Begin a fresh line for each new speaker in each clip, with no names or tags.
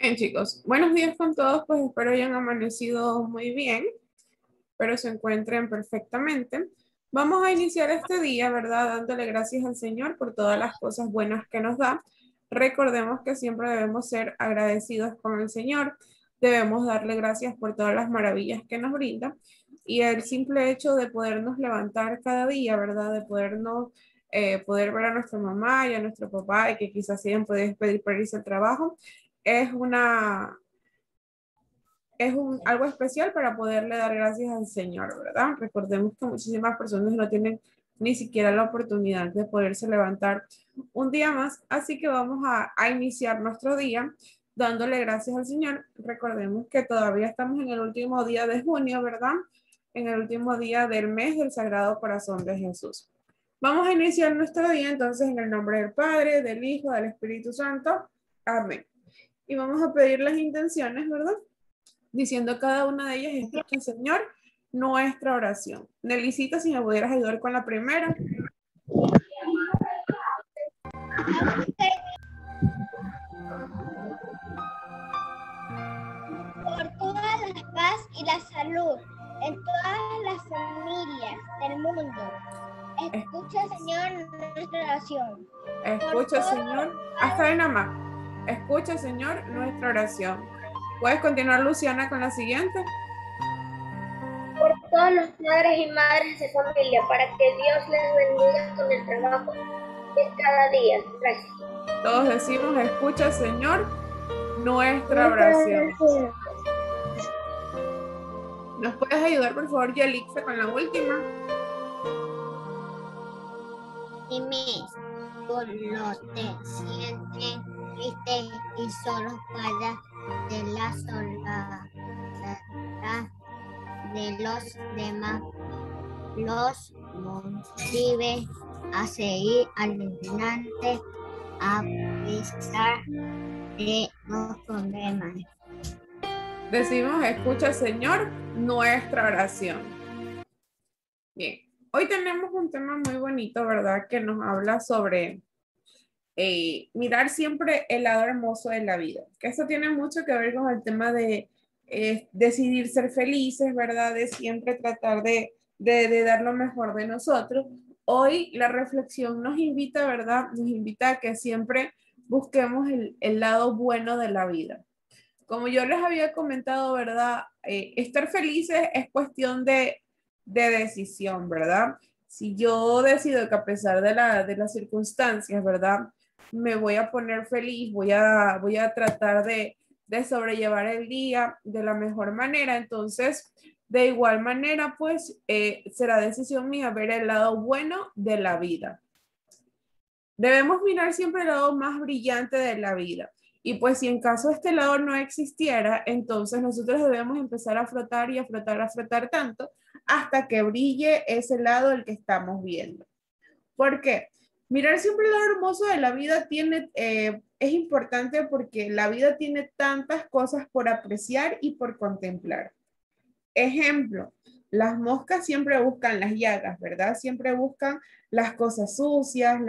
Bien, chicos, buenos días con todos, pues espero hayan amanecido muy bien, pero se encuentren perfectamente. Vamos a iniciar este día, ¿verdad? Dándole gracias al Señor por todas las cosas buenas que nos da. Recordemos que siempre debemos ser agradecidos con el Señor, debemos darle gracias por todas las maravillas que nos brinda y el simple hecho de podernos levantar cada día, ¿verdad? De poder ver a nuestra mamá y a nuestro papá y que quizás siguen pueden pedir permiso al trabajo es algo especial para poderle dar gracias al Señor, ¿verdad? Recordemos que muchísimas personas no tienen ni siquiera la oportunidad de poderse levantar un día más, así que vamos a iniciar nuestro día dándole gracias al Señor. Recordemos que todavía estamos en el último día de junio, ¿verdad? En el último día del mes del Sagrado Corazón de Jesús. Vamos a iniciar nuestro día entonces en el nombre del Padre, del Hijo, del Espíritu Santo. Amén. Y vamos a pedir las intenciones, ¿verdad? Diciendo cada una de ellas, escucha, Señor, nuestra oración. Nelicita, si me pudieras ayudar con la primera.
Por toda la paz y la salud en todas las familias del mundo. Escucha, Señor, nuestra oración.
Escucha, Señor. Hasta ahí nada más. Escucha, Señor, nuestra oración. ¿Puedes continuar, Luciana, con la siguiente?
Por todos los padres y madres de familia, para que Dios les bendiga con el trabajo de cada día. Gracias.
Todos decimos, escucha, Señor, nuestra oración. ¿Nos puedes ayudar, por favor, Yelixa, con la última?
Y mis por lo te sienten tristes y solo para de la soledad de los demás los motive a seguir adelante a pesar de los problemas.
Decimos, escucha, Señor, nuestra oración. Bien, hoy tenemos un tema muy bonito, ¿verdad? Que nos habla sobre mirar siempre el lado hermoso de la vida. Que eso tiene mucho que ver con el tema de decidir ser felices, ¿verdad? De siempre tratar de dar lo mejor de nosotros. Hoy la reflexión nos invita, ¿verdad? Nos invita a que siempre busquemos el lado bueno de la vida. Como yo les había comentado, ¿verdad? Estar felices es cuestión de decisión, ¿verdad? Si yo decido que a pesar de las circunstancias, ¿verdad? Me voy a poner feliz, voy a tratar de sobrellevar el día de la mejor manera, entonces, de igual manera, pues, será decisión mía ver el lado bueno de la vida. Debemos mirar siempre el lado más brillante de la vida. Y pues si en caso este lado no existiera, entonces nosotros debemos empezar a frotar y a frotar tanto hasta que brille ese lado el que estamos viendo. ¿Por qué? Mirar siempre el lado hermoso de la vida es importante porque la vida tiene tantas cosas por apreciar y por contemplar. Ejemplo, las moscas siempre buscan las llagas, ¿verdad? Siempre buscan las cosas sucias,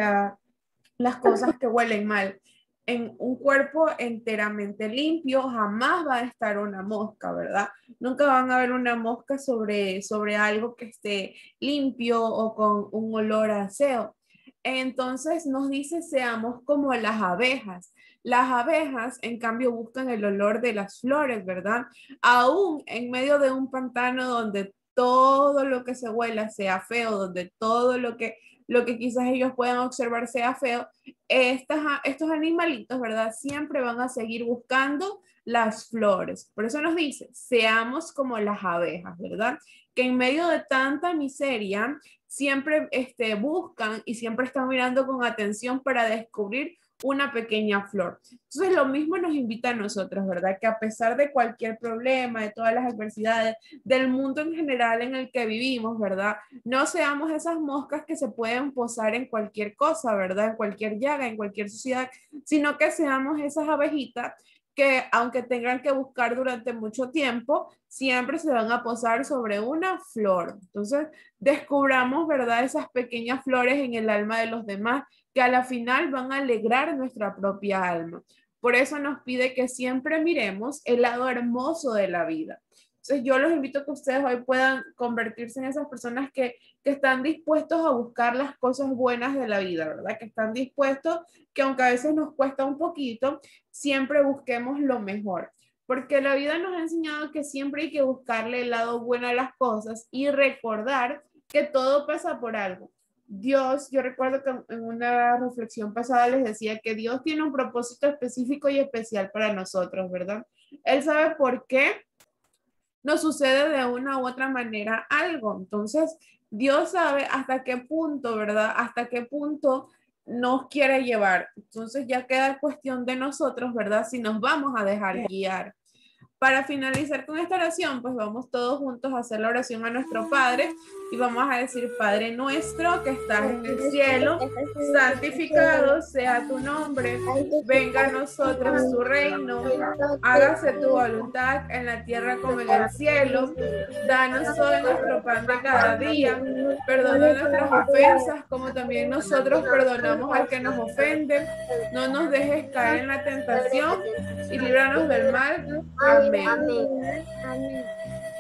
las cosas que huelen mal. En un cuerpo enteramente limpio jamás va a estar una mosca, ¿verdad? Nunca van a ver una mosca sobre algo que esté limpio o con un olor a aseo. Entonces nos dice, seamos como las abejas. Las abejas, en cambio, buscan el olor de las flores, ¿verdad? Aún en medio de un pantano donde todo lo que se huela sea feo, donde todo lo que quizás ellos puedan observar sea feo, estos animalitos, ¿verdad? Siempre van a seguir buscando las flores. Por eso nos dice, seamos como las abejas, ¿verdad? Que en medio de tanta miseria, siempre buscan y siempre están mirando con atención para descubrir una pequeña flor. Entonces, lo mismo nos invita a nosotros, ¿verdad? Que a pesar de cualquier problema, de todas las adversidades, del mundo en general en el que vivimos, ¿verdad? No seamos esas moscas que se pueden posar en cualquier cosa, ¿verdad? En cualquier llaga, en cualquier sociedad, sino que seamos esas abejitas que aunque tengan que buscar durante mucho tiempo, siempre se van a posar sobre una flor. Entonces, descubramos, ¿verdad? Esas pequeñas flores en el alma de los demás que a la final van a alegrar nuestra propia alma. Por eso nos pide que siempre miremos el lado hermoso de la vida. Entonces yo los invito a que ustedes hoy puedan convertirse en esas personas que están dispuestos a buscar las cosas buenas de la vida, ¿verdad? Que están dispuestos, que aunque a veces nos cuesta un poquito, siempre busquemos lo mejor. Porque la vida nos ha enseñado que siempre hay que buscarle el lado bueno a las cosas y recordar que todo pasa por algo. Dios, yo recuerdo que en una reflexión pasada les decía que Dios tiene un propósito específico y especial para nosotros, ¿verdad? Él sabe por qué nos sucede de una u otra manera algo. Entonces, Dios sabe hasta qué punto, ¿verdad? Hasta qué punto nos quiere llevar. Entonces ya queda cuestión de nosotros, ¿verdad? Si nos vamos a dejar guiar. Para finalizar con esta oración, pues vamos todos juntos a hacer la oración a nuestro Padre y vamos a decir: Padre nuestro que estás en el cielo, santificado sea tu nombre, venga a nosotros tu reino, hágase tu voluntad en la tierra como en el cielo, danos hoy nuestro pan de cada día, perdona nuestras ofensas como también nosotros perdonamos al que nos ofende, no nos dejes caer en la tentación y líbranos del mal. Amén. Amén.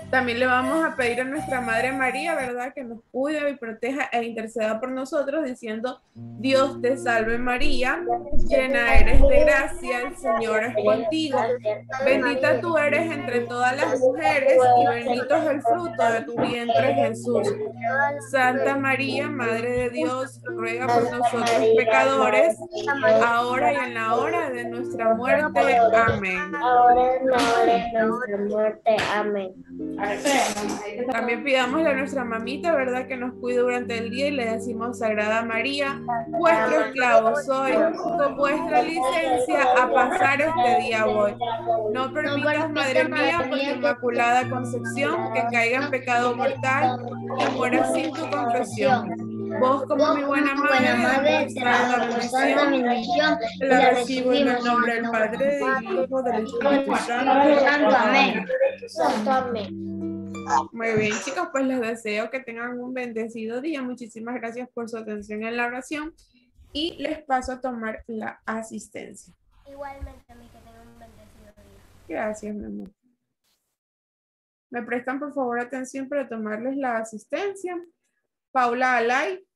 También le vamos a pedir a nuestra Madre María, ¿verdad? Que nos cuide y proteja e interceda por nosotros, diciendo: Dios te salve María, llena eres de gracia, el Señor es contigo. Bendita tú eres entre todas las mujeres y bendito es el fruto de tu vientre, Jesús. Santa María, Madre de Dios, ruega por nosotros pecadores, ahora y en la hora de nuestra muerte. Amén.
Ahora en la hora de nuestra muerte. Amén.
También pidámosle a nuestra mamita, ¿verdad?, que nos cuide durante el día y le decimos: Sagrada María, vuestro esclavo soy, con vuestra licencia a pasar este día voy. No permitas, Madre mía, por tu inmaculada concepción, que caiga en pecado mortal y muera sin tu confesión. Vos, como mi buena madre, te la bendición, la recibo en el nombre del Padre, del Hijo, del Espíritu Santo. Amén. Muy bien, chicos, pues les deseo que tengan un bendecido día. Muchísimas gracias por su atención en la oración y les paso a tomar la asistencia.
Igualmente a mí, que tengan un bendecido día.
Gracias, mi amor. ¿Me prestan por favor atención para tomarles la asistencia? Paula Alay.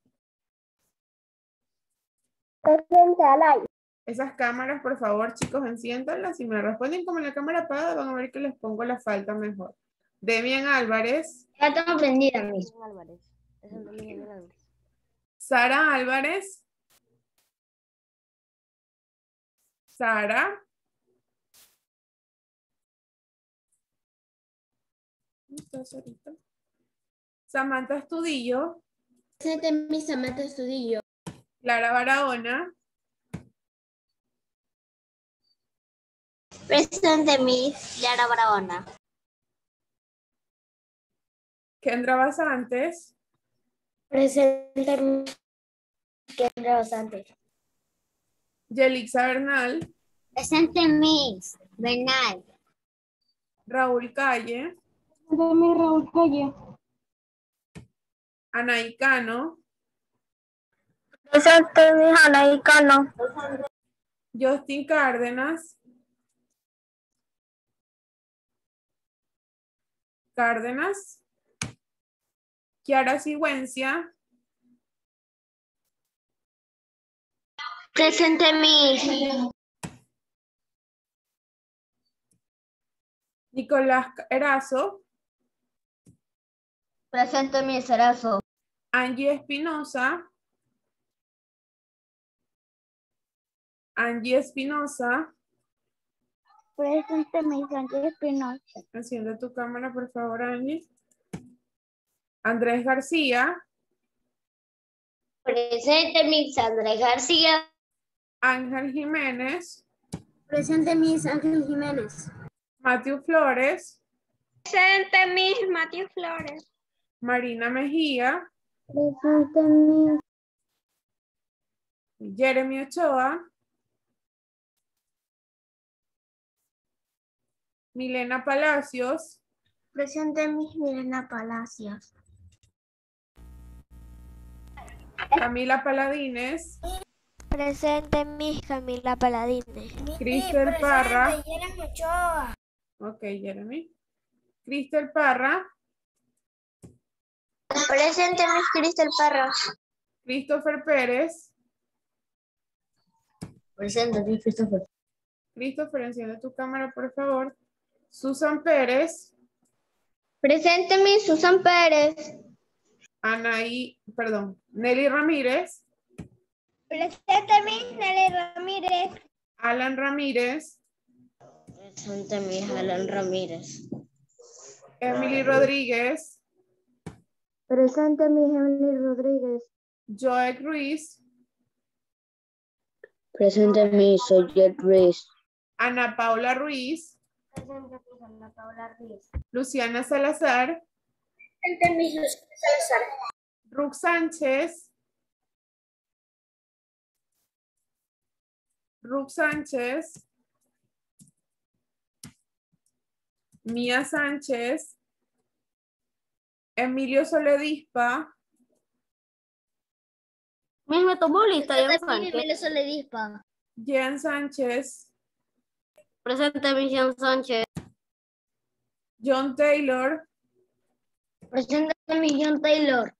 Presente, Alay.
Esas cámaras, por favor, chicos, enciéndanlas. Si me responden como la cámara apagada, van a ver que les pongo la falta mejor. Demian Álvarez.
Ya tengo prendida, Miss.
Sara Álvarez. Sara. Samantha Estudillo.
Presente, Miss Samantha Estudillo.
Clara Barahona.
Presente, Miss Clara Barahona.
Kendra Basantes.
Presente, Miss Kendra Basantes.
Yelixa Bernal.
Presente, Miss Bernal.
Raúl Calle.
Presente, Miss Raúl Calle.
Anaí Cano.
Presente, Miss Anaí Cano.
Justin Cárdenas. Cárdenas. Kiara Sigüencia.
Presente, Miss.
Nicolás Erazo.
Presente, Miss Erazo.
Angie Espinosa. Angie Espinosa.
Presente, Miss Angie Espinosa.
Enciende tu cámara, por favor, Angie. Andrés García.
Presente, Miss Andrés García.
Ángel Jiménez.
Presente, Miss Ángel Jiménez.
Matthew Flores.
Presente, Miss Matthew Flores.
Marina Mejía.
Presente, Miss.
Jeremy Ochoa. Milena Palacios.
Presente, Miss Milena Palacios.
Camila Paladines.
Presente Miss Camila Paladines.
Cristel Parra.
Jeremy Ochoa.
Ok, Jeremy. Cristel Parra.
Presente Miss Cristel Parra.
Christopher Pérez.
Presente Miss Christopher.
Christopher, enciende tu cámara, por favor. Susan Pérez.
Presente Miss Susan Pérez.
Nelly Ramírez.
Presente Miss Nelly Ramírez.
Alan Ramírez.
Presente Miss Alan Ramírez.
Emily Rodríguez.
Presente Miss Emily Rodríguez.
Joel Ruiz.
Presente Miss Joyet Ruiz.
Ana Paula Ruiz.
Presente Miss Ana Paula Ruiz.
Luciana Salazar.
Presente Miss Luciana Salazar.
Ruth Sánchez. Ruth Sánchez. Mía Sánchez. Emilio Soledispa.
Miss me tomó lista,
Emilio Soledispa.
Jean Sánchez.
Presente Miss Jean Sánchez.
John Taylor.
Presente Miss John Taylor.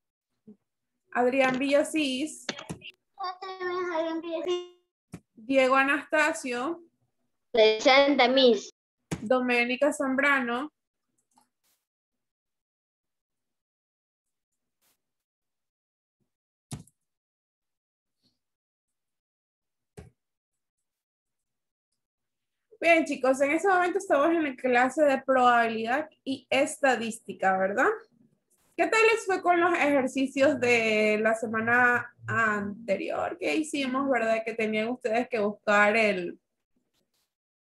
Adrián Villasís. Diego Anastasio.
Presente Miss.
Doménica Zambrano. Bien, chicos, en este momento estamos en la clase de probabilidad y estadística, ¿verdad? ¿Qué tal les fue con los ejercicios de la semana anterior que hicimos, verdad? Que tenían ustedes que buscar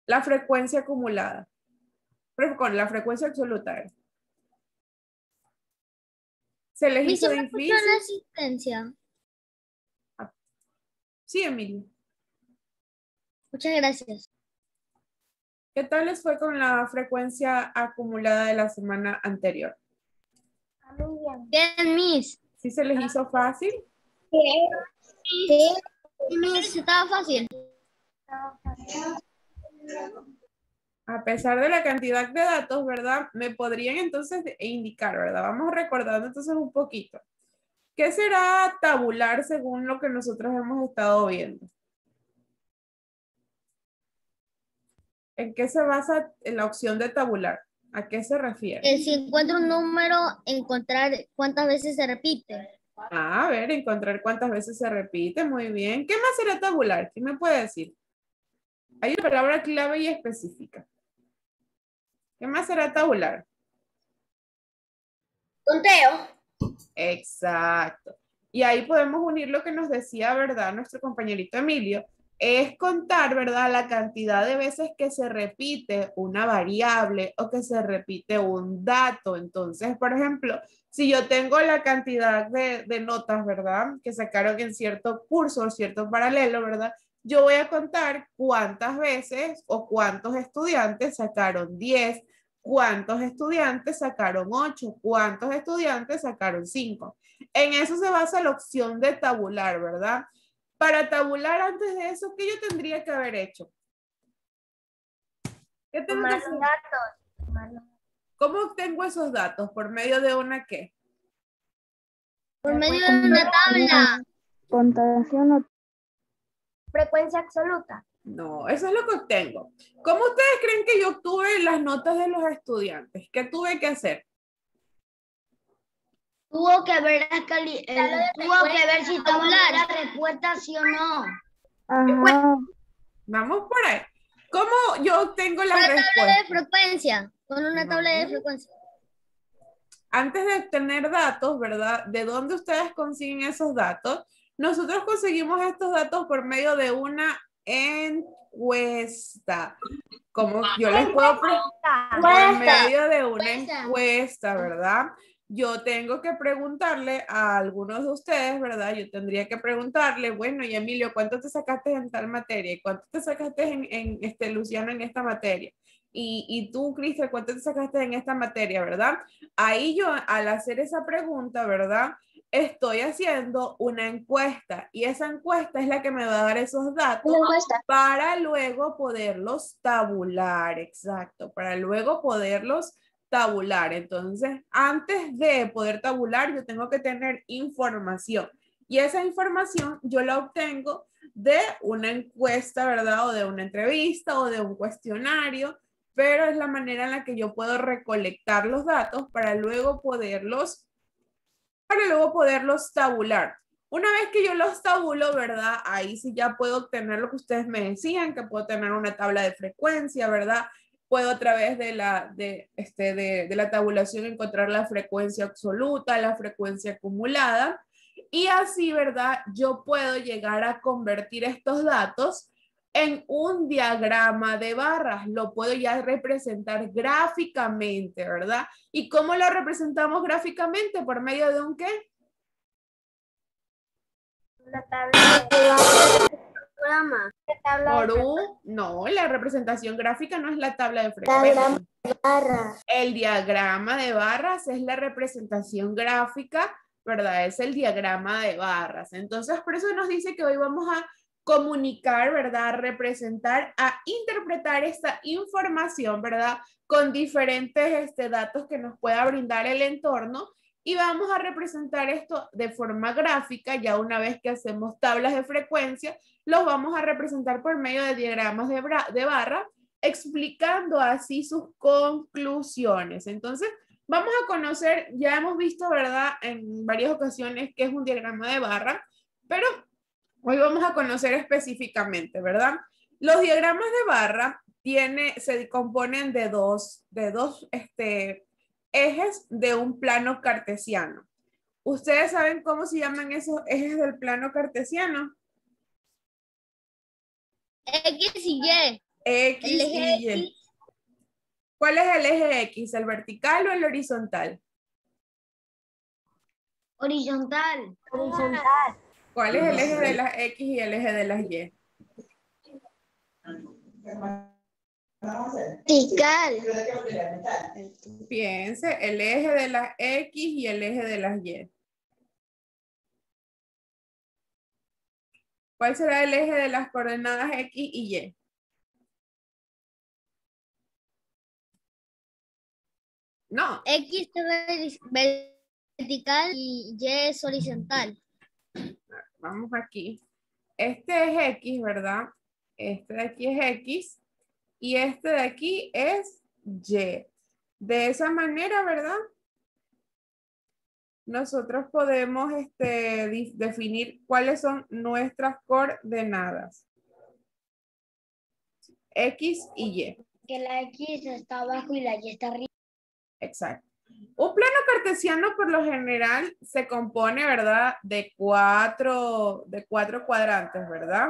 la frecuencia acumulada. Con la frecuencia absoluta. ¿Se les hizo difícil?
la asistencia.
Sí, Emilio.
Muchas gracias.
¿Qué tal les fue con la frecuencia acumulada de la semana anterior?
Bien, Miss.
¿Sí se les hizo fácil?
Sí. Miss, estaba fácil.
A pesar de la cantidad de datos, ¿verdad? Me podrían entonces indicar, ¿verdad? Vamos recordando entonces un poquito. ¿Qué será tabular según lo que nosotros hemos estado viendo? ¿En qué se basa la opción de tabular? ¿A qué se refiere?
Si encuentro un número, encontrar cuántas veces se repite.
A ver, encontrar cuántas veces se repite. Muy bien. ¿Qué más será tabular? ¿Quién me puede decir? Hay una palabra clave y específica. ¿Qué más será tabular?
Conteo.
Exacto. Y ahí podemos unir lo que nos decía, ¿verdad? Nuestro compañerito Emilio. Es contar, ¿verdad? La cantidad de veces que se repite una variable o que se repite un dato. Entonces, por ejemplo, si yo tengo la cantidad de notas, ¿verdad? Que sacaron en cierto curso o cierto paralelo, ¿verdad? Yo voy a contar cuántas veces o cuántos estudiantes sacaron 10, cuántos estudiantes sacaron 8, cuántos estudiantes sacaron 5. En eso se basa la opción de tabular, ¿verdad? Para tabular antes de eso, ¿qué yo tendría que haber hecho? ¿Qué tengo que hacer?
Datos.
¿Cómo obtengo esos datos? ¿Por medio de una qué?
Por medio de una tabla.
Puntuación o
Frecuencia absoluta.
No, eso es lo que obtengo. ¿Cómo ustedes creen que yo obtuve las notas de los estudiantes? ¿Qué tuve que hacer?
Tuvo que ver si tabular la respuesta sí o no.
ajá.
Vamos por ahí. ¿Cómo yo obtengo las
Tabla de
respuestas?
frecuencia. Con una tabla de frecuencia.
Antes de obtener datos, ¿verdad? ¿De dónde ustedes consiguen esos datos? Nosotros conseguimos estos datos por medio de una encuesta. Como yo les puedo preguntar, por medio de una encuesta, ¿verdad? Yo tengo que preguntarle a algunos de ustedes, ¿verdad? Yo tendría que preguntarle, bueno, y Emilio, ¿cuánto te sacaste en tal materia? ¿Y cuánto te sacaste en Luciano, en esta materia? Y tú, Cristian, ¿cuánto te sacaste en esta materia, verdad? Ahí yo, al hacer esa pregunta, ¿verdad? estoy haciendo una encuesta y esa encuesta es la que me va a dar esos datos para luego poderlos tabular, exacto, para luego poderlos tabular. Entonces, antes de poder tabular, yo tengo que tener información y esa información yo la obtengo de una encuesta, ¿verdad? O de una entrevista o de un cuestionario, pero es la manera en la que yo puedo recolectar los datos para luego poderlos tabular. Una vez que yo los tabulo, ¿verdad? Ahí sí ya puedo obtener lo que ustedes me decían, que puedo tener una tabla de frecuencia, ¿verdad? Puedo a través de la tabulación encontrar la frecuencia absoluta, la frecuencia acumulada, y así, ¿verdad? Yo puedo llegar a convertir estos datos en un diagrama de barras. Lo puedo ya representar gráficamente, ¿verdad? ¿Y cómo lo representamos gráficamente? ¿Por medio de un qué?
La tabla de diagrama.
No, la representación gráfica no es la tabla de frecuencia. El diagrama de barras es la representación gráfica, ¿verdad? Es el diagrama de barras. Entonces, por eso nos dice que hoy vamos a comunicar, ¿verdad? Representar, a interpretar esta información, ¿verdad? Con diferentes datos que nos pueda brindar el entorno y vamos a representar esto de forma gráfica. Ya una vez que hacemos tablas de frecuencia, los vamos a representar por medio de diagramas de barra, explicando así sus conclusiones. Entonces, vamos a conocer, ya hemos visto, ¿verdad? En varias ocasiones qué es un diagrama de barra, pero hoy vamos a conocer específicamente, ¿verdad? Los diagramas de barra se componen de dos ejes de un plano cartesiano. ¿Ustedes saben cómo se llaman esos ejes del plano cartesiano?
X y Y.
X
El eje
y Y.
X.
¿Cuál es el eje X? ¿El vertical o el horizontal?
Horizontal.
¿Cuál es el eje de las X y el eje de las Y?
Vertical.
Piense, el eje de las X y el eje de las Y. ¿Cuál será el eje de las coordenadas X y Y? No.
X es vertical y Y es horizontal.
Vamos aquí. Este es X, ¿verdad? Este de aquí es X y este de aquí es Y. De esa manera, ¿verdad? Nosotros podemos definir cuáles son nuestras coordenadas. X y Y.
Que la X está abajo y la Y está arriba.
Exacto. Un plano cartesiano por lo general se compone, ¿verdad? De cuatro cuadrantes, ¿verdad?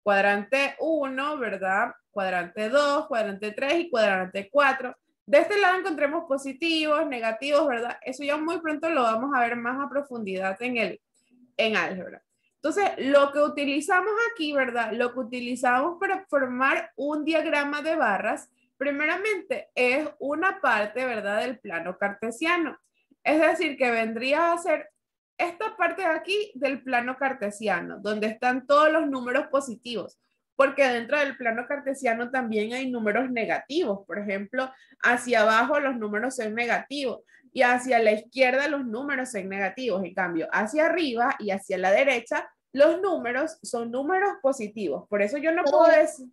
Cuadrante 1, ¿verdad? Cuadrante 2, cuadrante 3 y cuadrante 4. De este lado encontremos positivos, negativos, ¿verdad? Eso ya muy pronto lo vamos a ver más a profundidad en álgebra. Entonces, lo que utilizamos aquí, ¿verdad? Lo que utilizamos para formar un diagrama de barras, primeramente, es una parte, ¿verdad? Del plano cartesiano. Es decir, que vendría a ser esta parte de aquí del plano cartesiano, donde están todos los números positivos, porque dentro del plano cartesiano también hay números negativos. Por ejemplo, hacia abajo los números son negativos y hacia la izquierda los números son negativos. En cambio, hacia arriba y hacia la derecha los números son números positivos. Por eso yo no puedo decir...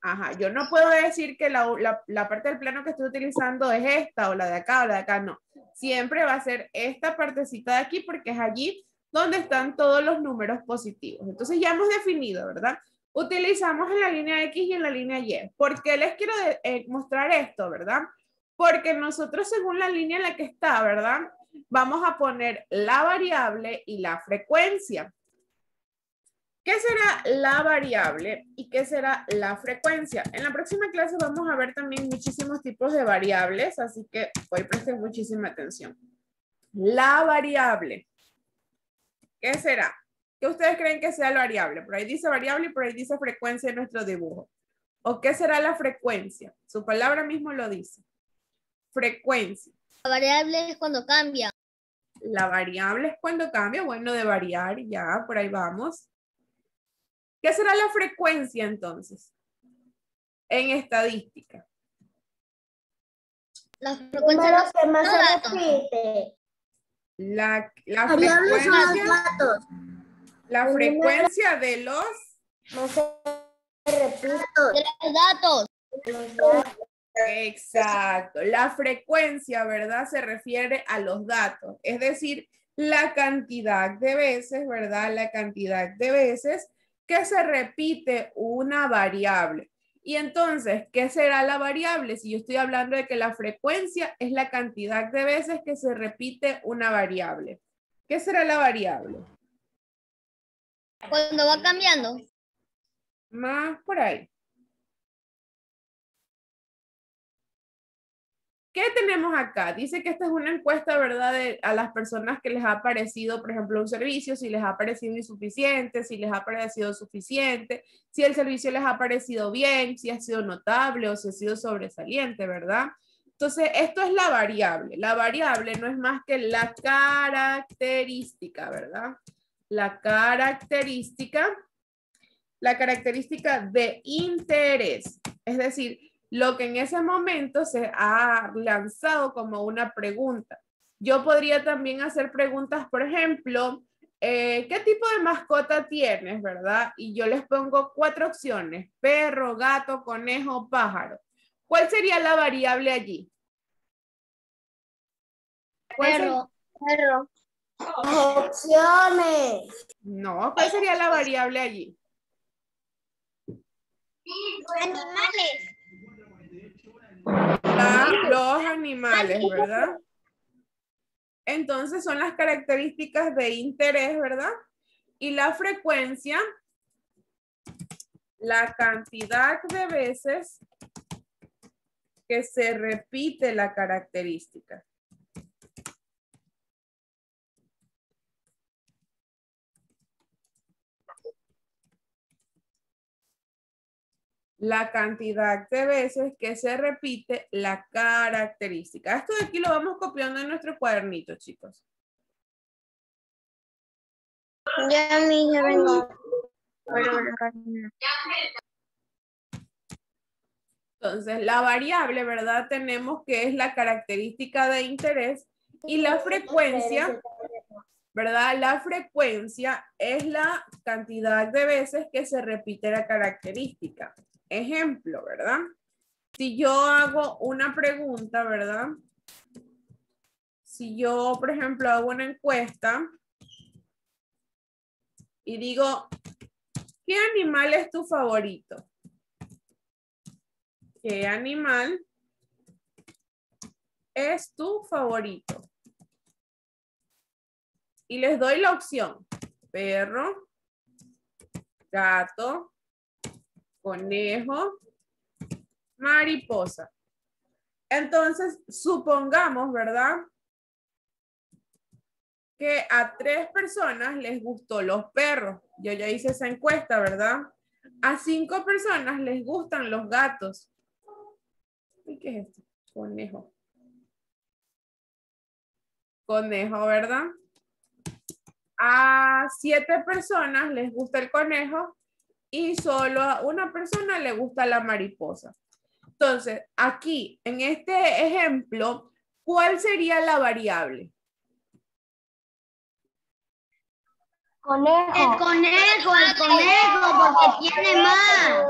Ajá, yo no puedo decir que la parte del plano que estoy utilizando es esta o la de acá, no. Siempre va a ser esta partecita de aquí porque es allí donde están todos los números positivos. Entonces ya hemos definido, ¿verdad? Utilizamos en la línea X y en la línea Y. ¿Por qué les quiero mostrar esto, verdad? Porque nosotros según la línea en la que está, ¿verdad? Vamos a poner la variable y la frecuencia. ¿Qué será la variable y qué será la frecuencia? En la próxima clase vamos a ver también muchísimos tipos de variables, así que hoy presten muchísima atención. La variable. ¿Qué será? ¿Qué ustedes creen que sea la variable? Por ahí dice variable y por ahí dice frecuencia en nuestro dibujo. ¿O qué será la frecuencia? Su palabra mismo lo dice. Frecuencia.
La variable es cuando cambia.
La variable es cuando cambia, bueno, de variar, ya, por ahí vamos. ¿Qué será la frecuencia entonces? En estadística.
La frecuencia
Número
no
que más
son
se
datos.
repite.
La
Variables son los
frecuencia,
datos.
la frecuencia de los...
Más se repite.
De los datos.
Exacto. La frecuencia, ¿verdad? Se refiere a los datos. Es decir, la cantidad de veces, ¿verdad? La cantidad de veces que se repite una variable. Y entonces, ¿qué será la variable? Si yo estoy hablando de que la frecuencia es la cantidad de veces que se repite una variable. ¿Qué será la variable?
Cuando va cambiando.
Más por ahí. ¿Qué tenemos acá? Dice que esta es una encuesta, ¿verdad? A las personas que les ha parecido, por ejemplo, un servicio, si les ha parecido insuficiente, si les ha parecido suficiente, si el servicio les ha parecido bien, si ha sido notable o si ha sido sobresaliente, ¿verdad? Entonces, esto es la variable. La variable no es más que la característica, ¿verdad? La característica de interés. Es decir, lo que en ese momento se ha lanzado como una pregunta. Yo podría también hacer preguntas, por ejemplo, ¿qué tipo de mascota tienes, verdad? Y yo les pongo 4 opciones: perro, gato, conejo, pájaro. ¿Cuál sería la variable allí?
Perro. Perro.
Opciones.
No, ¿cuál sería la variable allí?
Animales.
Los animales, ¿verdad? Entonces son las características de interés, ¿verdad? Y la frecuencia, la cantidad de veces que se repite la característica. La cantidad de veces que se repite la característica. Esto de aquí lo vamos copiando en nuestro cuadernito, chicos.
Ya vengo.
Entonces, la variable, ¿verdad? Tenemos que es la característica de interés y la frecuencia, ¿verdad? La frecuencia es la cantidad de veces que se repite la característica. Ejemplo, ¿verdad? Si yo hago una pregunta, ¿verdad? Si yo, por ejemplo, hago una encuesta y digo, ¿qué animal es tu favorito? ¿Qué animal es tu favorito? Y les doy la opción: perro, gato, conejo, mariposa. Entonces, supongamos, ¿verdad? Que a 3 personas les gustó los perros. Yo ya hice esa encuesta, ¿verdad? A 5 personas les gustan los gatos. ¿Y qué es esto? Conejo. Conejo, ¿verdad? A 7 personas les gusta el conejo y solo a una persona le gusta la mariposa. Entonces, aquí, en este ejemplo, ¿cuál sería la variable?
Conejo.
El conejo, porque tiene más.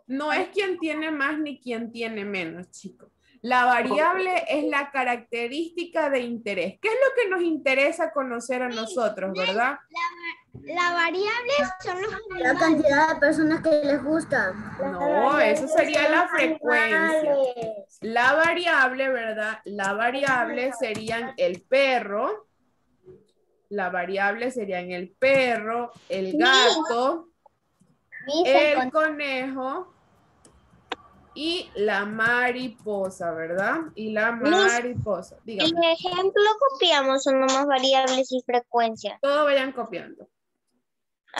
No es quien tiene más ni quien tiene menos, chicos. La variable es la característica de interés. ¿Qué es lo que nos interesa conocer a nosotros, verdad?
La variable son los animales.
La cantidad de personas que les gusta.
No, eso sería la frecuencia. La variable, ¿verdad? La variable serían el perro. La variable serían el perro, el gato, el conejo y la mariposa, ¿verdad? Y la mariposa. Dígame.
En ejemplo copiamos son nomás variables y frecuencia.
Todo vayan copiando.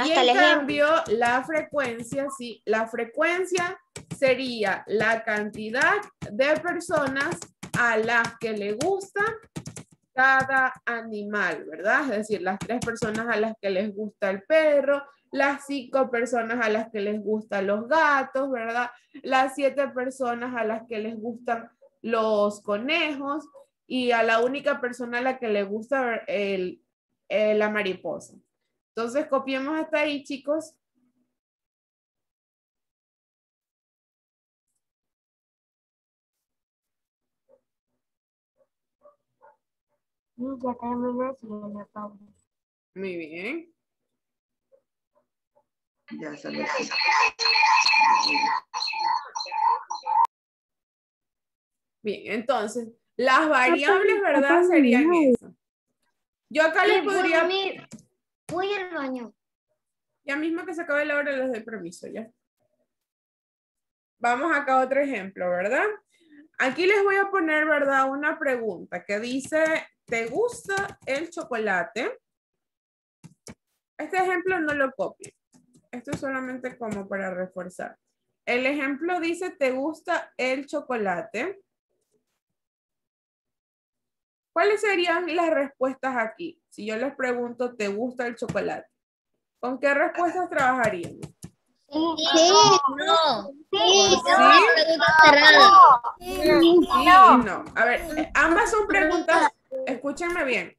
Y
Hasta el
en
ejemplo.
cambio, la frecuencia, sí, la frecuencia sería la cantidad de personas a las que le gusta cada animal, ¿verdad? Es decir, las 3 personas a las que les gusta el perro, las 5 personas a las que les gustan los gatos, ¿verdad? Las 7 personas a las que les gustan los conejos y a la única persona a la que le gusta la mariposa. Entonces, copiemos hasta ahí, chicos.
Ya terminé, señora Paula.
Muy bien.
Ya salió.
Bien, entonces, las variables, ¿verdad? Serían esas. Yo acá les podría...
Voy al baño.
Ya mismo que se acabe la hora les doy permiso, ¿ya? Vamos acá a otro ejemplo, ¿verdad? Aquí les voy a poner, ¿verdad? Una pregunta que dice, ¿te gusta el chocolate? Este ejemplo no lo copien. Esto es solamente como para reforzar. El ejemplo dice, ¿te gusta el chocolate? ¿Cuáles serían las respuestas aquí? Si yo les pregunto, ¿te gusta el chocolate? ¿Con qué respuestas trabajaríamos?
Sí, no.
¿Con sí? Sí y no. A ver, ambas son preguntas, escúchenme bien.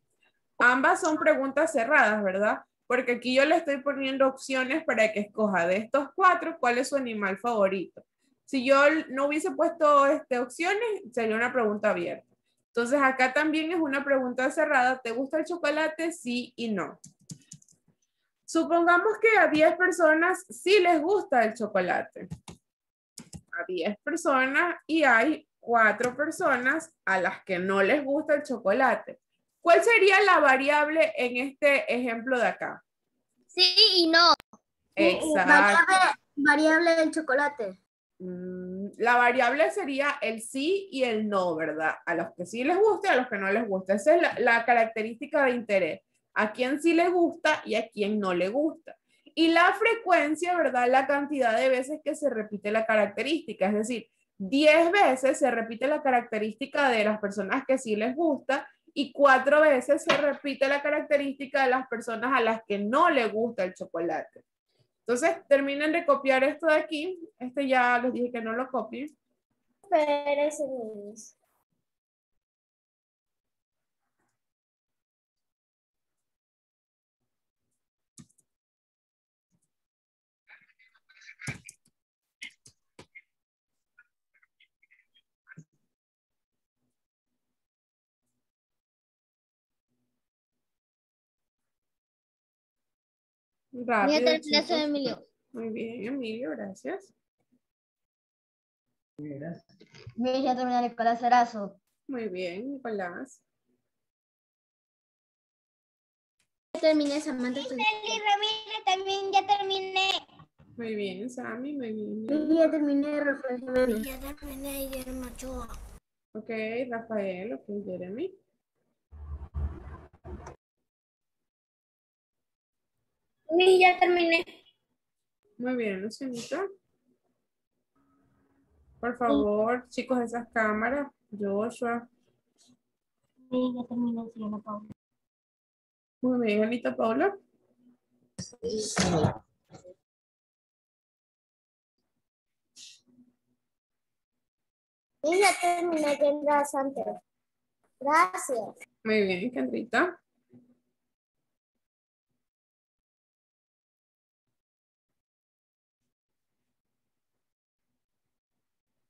Ambas son preguntas cerradas, ¿verdad? Porque aquí yo le estoy poniendo opciones para que escoja de estos 4 cuál es su animal favorito. Si yo no hubiese puesto opciones, sería una pregunta abierta. Entonces acá también es una pregunta cerrada. ¿Te gusta el chocolate? Sí y no. Supongamos que a 10 personas sí les gusta el chocolate. A 10 personas y hay 4 personas a las que no les gusta el chocolate. ¿Cuál sería la variable en este ejemplo de acá?
Sí y no.
Exacto.
Variable del chocolate.
La variable sería el sí y el no, ¿verdad? A los que sí les gusta y a los que no les gusta. Esa es la característica de interés. A quién sí le gusta y a quién no le gusta. Y la frecuencia, ¿verdad? La cantidad de veces que se repite la característica. Es decir, 10 veces se repite la característica de las personas que sí les gusta y 4 veces se repite la característica de las personas a las que no les gusta el chocolate. Entonces, terminen de copiar esto de aquí. Este ya les dije que no lo copien. Rápido, chicos.
Emilio.
Muy bien, Emilio, gracias.
Ya terminé Nicolás Erazo.
Muy bien, Nicolás.
Ya terminé Samantha.
Nelly Ramírez también ya terminé.
Muy bien, Sammy, muy bien.
Ya terminé Rafael Jiménez.
Ya terminé Guillermo Ochoa.
Ok, Rafael, ok, Jeremy.
Sí, ya terminé.
Muy bien, Lucianita. Por favor, chicos, esas cámaras. Joshua.
Sí, ya terminé, señora Paula.
Muy bien, Anita Paula.
Sí, ya terminé Kendra Santos. Gracias.
Muy bien, Kendrita.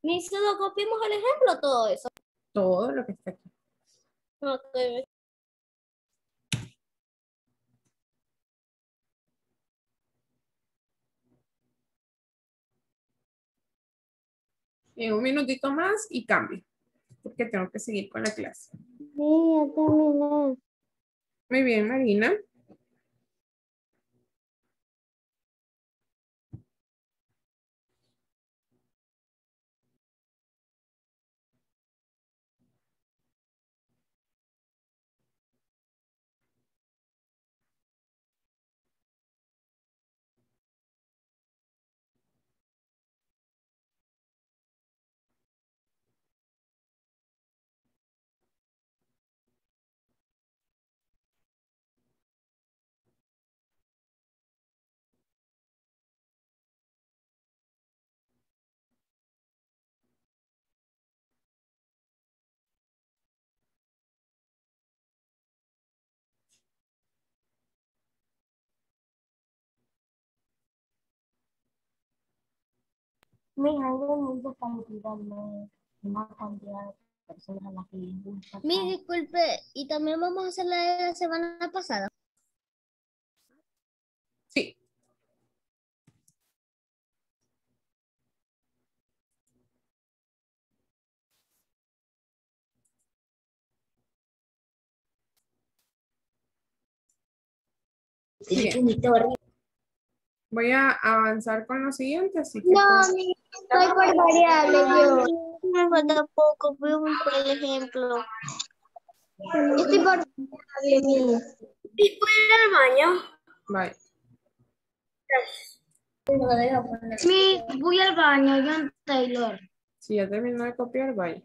¿Me solo copiamos el ejemplo todo eso?
Todo lo que está aquí.
Ok.
En un minutito más y cambio, porque tengo que seguir con la clase.
Sí, ya terminé.
Muy bien, Marina.
Mis amigos cantidad no una cantidad de personas a las que les gusta.
Disculpe, ¿y también vamos a hacer la de la semana pasada?
Sí. Bien. Voy a avanzar con lo siguiente, así que
Estoy por variable yo. Me falta poco, voy por el ejemplo. Yo estoy por variable. ¿Y puedo ir al baño?
bye.
Voy al baño, John Taylor.
Si ya terminó de copiar, bye.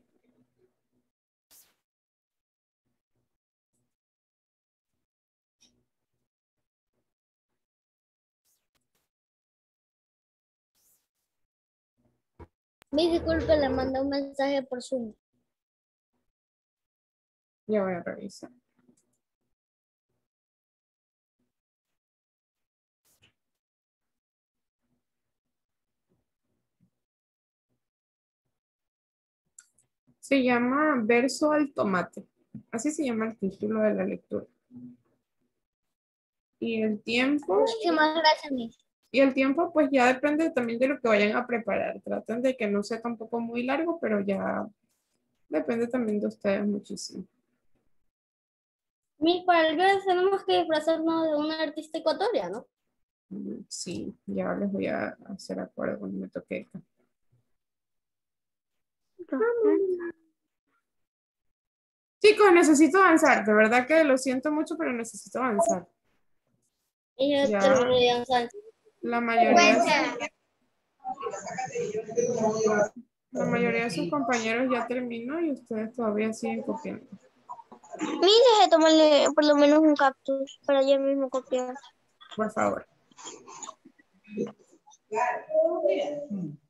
Disculpe, le mandé un mensaje por Zoom.
Ya voy a revisar. Se llama Verso al tomate. Así se llama el título de la lectura. Y el tiempo,
Muchísimas gracias, Miss.
pues ya depende también de lo que vayan a preparar. Traten de que no sea tampoco muy largo, pero ya depende también de ustedes muchísimo.
Miss, para el grado tenemos que disfrazarnos de una artista ecuatoriana, ¿no?
Sí, ya les voy a hacer acuerdo cuando me toque. Chicos, necesito avanzar. De verdad que lo siento mucho, pero necesito avanzar.
Y yo
Ya.
terminé de avanzar.
La mayoría de sus compañeros ya terminó y ustedes todavía siguen copiando.
Miss, deje tomarle por lo menos un cactus para yo mismo copiar.
Por favor.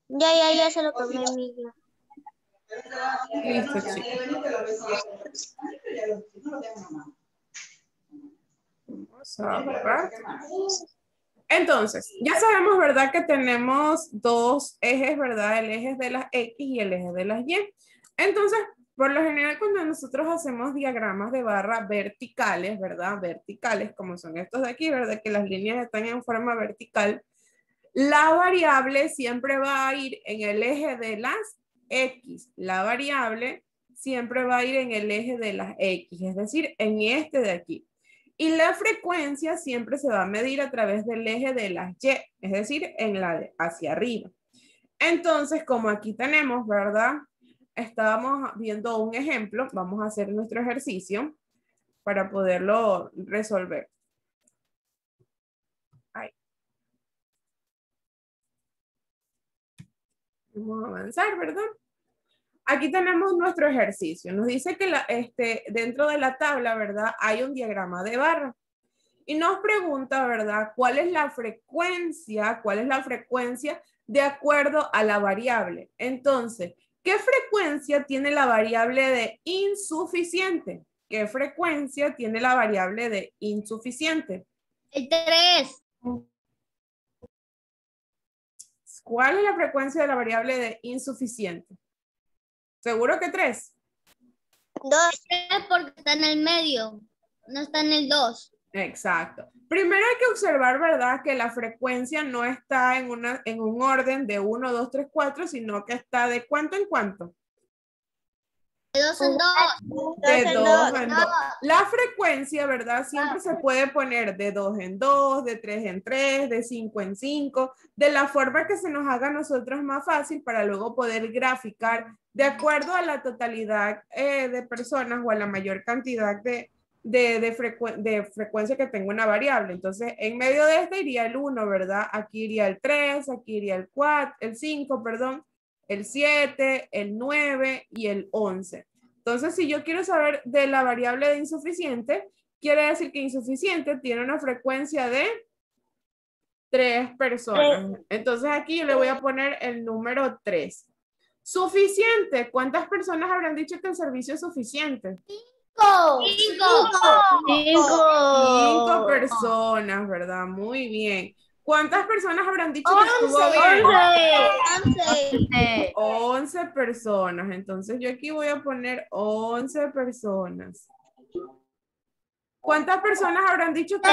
Ya se lo tomé, Miss.
Listo, chicos. Vamos a borrar. Entonces, ya sabemos, ¿verdad? Que tenemos dos ejes, ¿verdad? El eje de las X y el eje de las Y. Entonces, por lo general, cuando nosotros hacemos diagramas de barra verticales, ¿verdad? Verticales, como son estos de aquí, ¿verdad? Que las líneas están en forma vertical. La variable siempre va a ir en el eje de las X. La variable siempre va a ir en el eje de las X, es decir, en este de aquí. Y la frecuencia siempre se va a medir a través del eje de las Y, es decir, en la de hacia arriba. Entonces, como aquí tenemos, ¿verdad? Estábamos viendo un ejemplo, vamos a hacer nuestro ejercicio para poderlo resolver. Ahí. Vamos a avanzar, ¿verdad? Aquí tenemos nuestro ejercicio. Nos dice que dentro de la tabla, ¿verdad? Hay un diagrama de barra. Y nos pregunta, ¿verdad? ¿Cuál es la frecuencia? ¿Cuál es la frecuencia de acuerdo a la variable? Entonces, ¿qué frecuencia tiene la variable de insuficiente? ¿Qué frecuencia tiene la variable de insuficiente?
El 3.
¿Cuál es la frecuencia de la variable de insuficiente? ¿Seguro que 3?
2. Porque está en el medio, no está en el 2.
Exacto. Primero hay que observar, ¿verdad? Que la frecuencia no está en un orden de 1, 2, 3, 4, sino que está de cuánto en cuánto.
De 2 en 2.
De 2 en 2. La frecuencia, ¿verdad? Siempre se puede poner de 2 en 2, de 3 en 3, de 5 en 5, de la forma que se nos haga a nosotros más fácil para luego poder graficar de acuerdo a la totalidad de personas o a la mayor cantidad de frecuencia que tenga una variable. Entonces, en medio de este iría el 1, ¿verdad? Aquí iría el 3, aquí iría el 4, el 5, perdón, el 7, el 9 y el 11. Entonces, si yo quiero saber de la variable de insuficiente, quiere decir que insuficiente tiene una frecuencia de 3 personas. Entonces, aquí yo le voy a poner el número 3. Suficiente. ¿Cuántas personas habrán dicho que el servicio es suficiente?
5
5 personas, ¿verdad? Muy bien. ¿Cuántas personas habrán dicho que estuvo bien?
11.
11 personas. Entonces yo aquí voy a poner 11 personas. ¿Cuántas personas habrán dicho que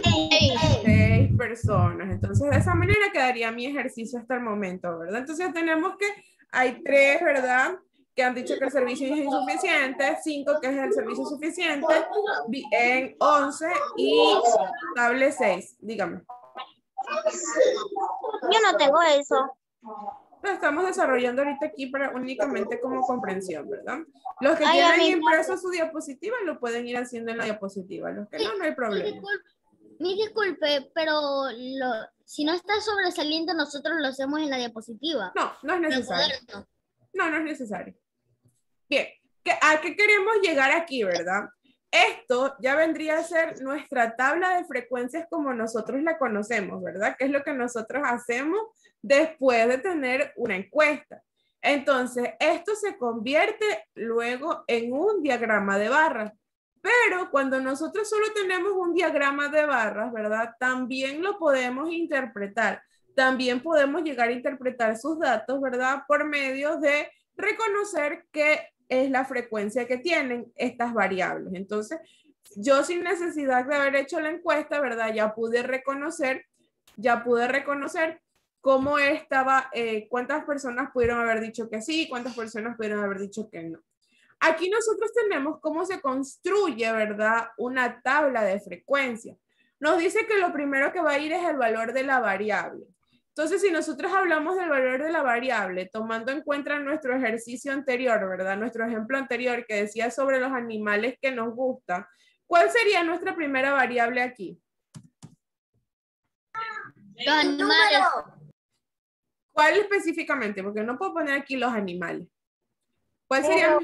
Seis.
6 personas. Entonces de esa manera quedaría mi ejercicio hasta el momento, ¿verdad? Entonces tenemos que hay 3, ¿verdad? Que han dicho que el servicio es insuficiente, 5 que es el servicio suficiente, en 11 y table 6. Dígame.
Yo no tengo eso.
Lo estamos desarrollando ahorita aquí para únicamente como comprensión, ¿verdad? Los que
Ay, a
tienen
mí
impreso su diapositiva lo pueden ir haciendo en la diapositiva. Los que no, no hay problema.
Disculpe, pero si no está sobresaliente, nosotros lo hacemos en la diapositiva.
No, no es
En el
necesario.
cuaderno.
No, no es necesario. Bien, ¿a qué queremos llegar aquí, verdad? Esto ya vendría a ser nuestra tabla de frecuencias como nosotros la conocemos, ¿verdad? Que es lo que nosotros hacemos después de tener una encuesta. Entonces, esto se convierte luego en un diagrama de barras. Pero cuando nosotros solo tenemos un diagrama de barras, ¿verdad? También lo podemos interpretar. También podemos llegar a interpretar sus datos, ¿verdad? Por medio de reconocer qué es la frecuencia que tienen estas variables. Entonces, yo sin necesidad de haber hecho la encuesta, ¿verdad? Ya pude reconocer cómo estaba, cuántas personas pudieron haber dicho que sí, cuántas personas pudieron haber dicho que no. Aquí nosotros tenemos cómo se construye, ¿verdad? Una tabla de frecuencia. Nos dice que lo primero que va a ir es el valor de la variable. Entonces, si nosotros hablamos del valor de la variable, tomando en cuenta nuestro ejercicio anterior, ¿verdad? Nuestro ejemplo anterior que decía sobre los animales que nos gustan, ¿cuál sería nuestra primera variable aquí?
Los animales.
¿Cuál específicamente? Porque no puedo poner aquí los animales. ¿Cuál sería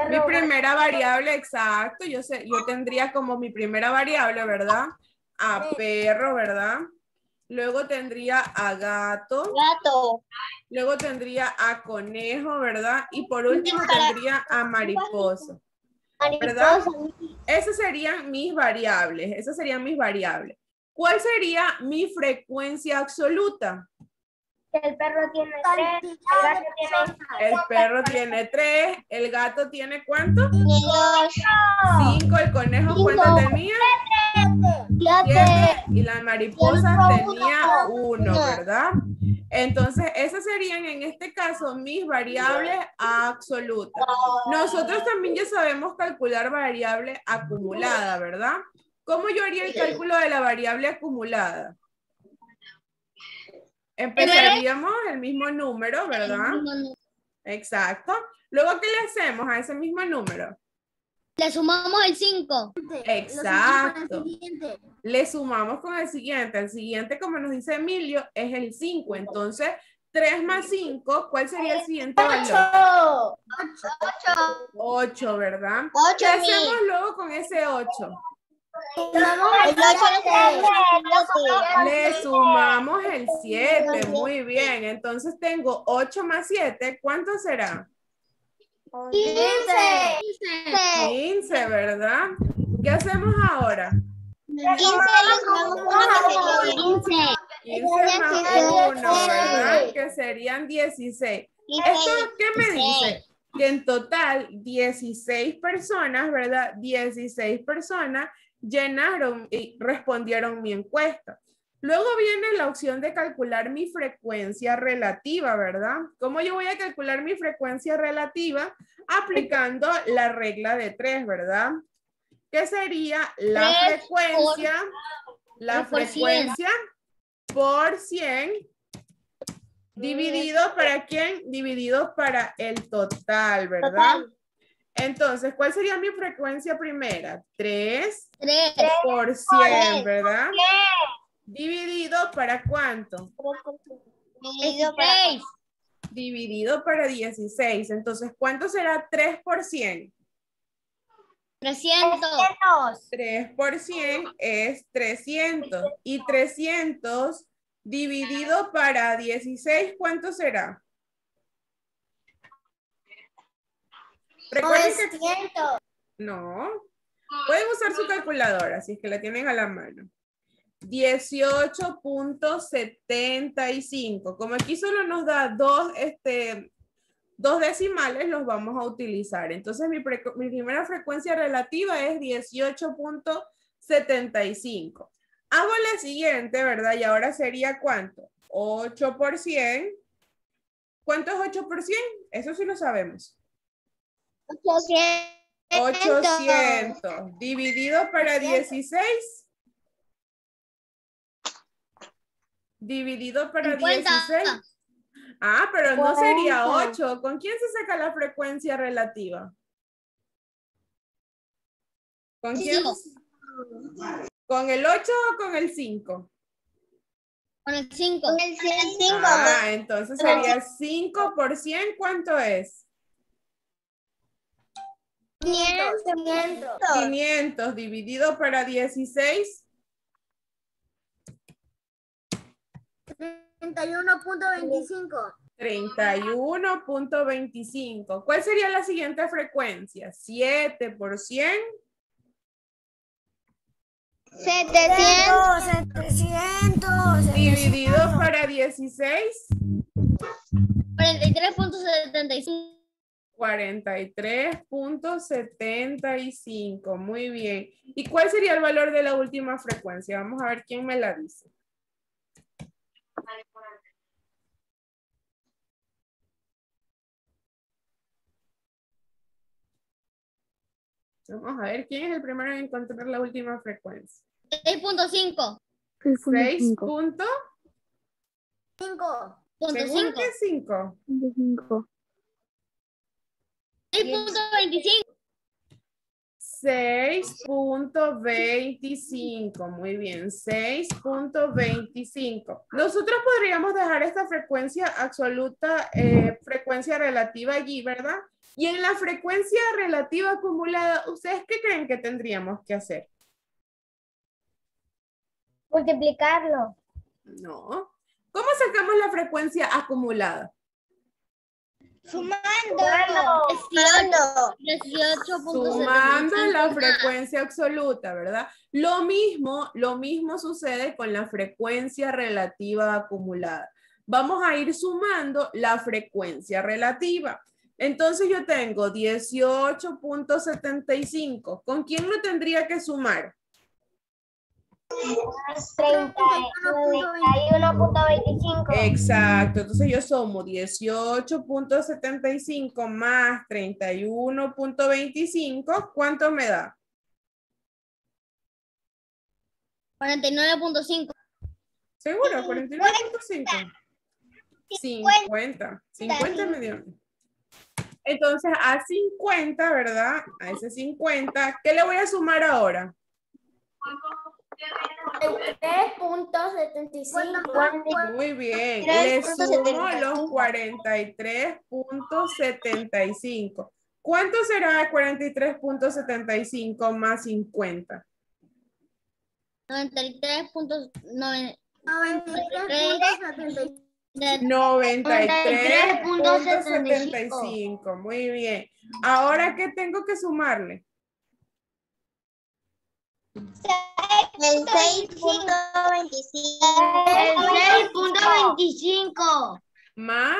mi primera variable? Exacto, yo tendría como mi primera variable, ¿verdad? A perro, ¿verdad? Luego tendría a gato.
Gato.
Luego tendría a conejo, ¿verdad? Y por último tendría a mariposa. ¿Verdad? Esas serían mis variables. Esas serían mis variables. ¿Cuál sería mi frecuencia absoluta?
El perro tiene 3,
el perro tiene 3, el gato tiene ¿cuánto?
2,
5, el conejo ¿cuánto tenía? 7 y la mariposa tenía 1, ¿verdad? Entonces, esas serían en este caso mis variables absolutas. Nosotros también ya sabemos calcular variable acumulada, ¿verdad? ¿Cómo yo haría el cálculo de la variable acumulada? Empezaríamos el mismo número, ¿verdad? Exacto. Luego, ¿qué le hacemos a ese mismo número?
Le sumamos el 5.
Exacto. Le sumamos con el siguiente. El siguiente, como nos dice Emilio, es el 5. Entonces, 3 más 5, ¿cuál sería el siguiente valor? 8, ¿verdad?
8.
¿Qué hacemos luego con ese 8? Le sumamos el 7. Muy bien. Entonces, tengo 8 más 7. ¿Cuánto será? 15, ¿verdad? ¿Qué hacemos ahora? 15 más 1, ¿verdad? Que serían 16. ¿Esto qué me dice? Que en total 16 personas, ¿verdad? 16 personas llenaron y respondieron mi encuesta. Luego viene la opción de calcular mi frecuencia relativa, ¿verdad? ¿Cómo yo voy a calcular mi frecuencia relativa? Aplicando la regla de 3, ¿verdad? ¿Qué sería la frecuencia por 100 dividido para quién? Dividido para el total, ¿verdad? Entonces, ¿cuál sería mi frecuencia primera? 3 por 100, ¿verdad? Dividido para ¿cuánto? Dividido para 16. Entonces, ¿cuánto será 3 por 100?
300.
3 por 100 es 300. Y 300 dividido para 16, ¿cuánto será? Recuerden que... No. Pueden usar su calculadora, si es que la tienen a la mano. 18.75. Como aquí solo nos da dos decimales, los vamos a utilizar. Entonces, mi primera frecuencia relativa es 18.75. Hago la siguiente, ¿verdad? Y ahora sería ¿cuánto? 8 por 100. ¿Cuánto es 8 por 100? Eso sí lo sabemos. 800 dividido para 16. Dividido para
50.
16. Ah, pero no sería 8. ¿Con quién se saca la frecuencia relativa? ¿Con quién? ¿Con el 8 o con el 5?
Con el 5.
Con el 5.
Ah, entonces sería 5 por 100. ¿Cuánto es?
500.
500 dividido para 16.
31.25.
31.25. ¿Cuál sería la siguiente frecuencia? 7 por 100.
700.
Dividido para 16.
43.75.
43.75. Muy bien. ¿Y cuál sería el valor de la última frecuencia? Vamos a ver quién me la dice. Vamos a ver quién es el primero en encontrar la última frecuencia.
6.5.
6.
5.
¿Seguro que es 5?
6.25.
6.25, muy bien, 6.25. Nosotros podríamos dejar esta frecuencia absoluta, frecuencia relativa allí, ¿verdad? Y en la frecuencia relativa acumulada, ¿ustedes qué creen que tendríamos que hacer?
Multiplicarlo.
No. ¿Cómo sacamos la frecuencia acumulada?
Sumando.
18.75.
Sumando la frecuencia absoluta, ¿verdad? Lo mismo sucede con la frecuencia relativa acumulada. Vamos a ir sumando la frecuencia relativa. Entonces yo tengo 18.75. ¿Con quién lo tendría que sumar?
31.25.
Exacto, entonces yo sumo 18.75 más 31.25, ¿cuánto me da?
49.5.
¿Seguro? 49.5. 50. 50 me dio. Entonces a 50, ¿verdad? A ese 50, ¿qué le voy a sumar ahora?
3.75.
Muy bien, le sumo los 43.75. ¿Cuánto será 43.75 más 50? 93.75. Muy bien. Ahora, ¿qué tengo que sumarle?
El 6.25.
Más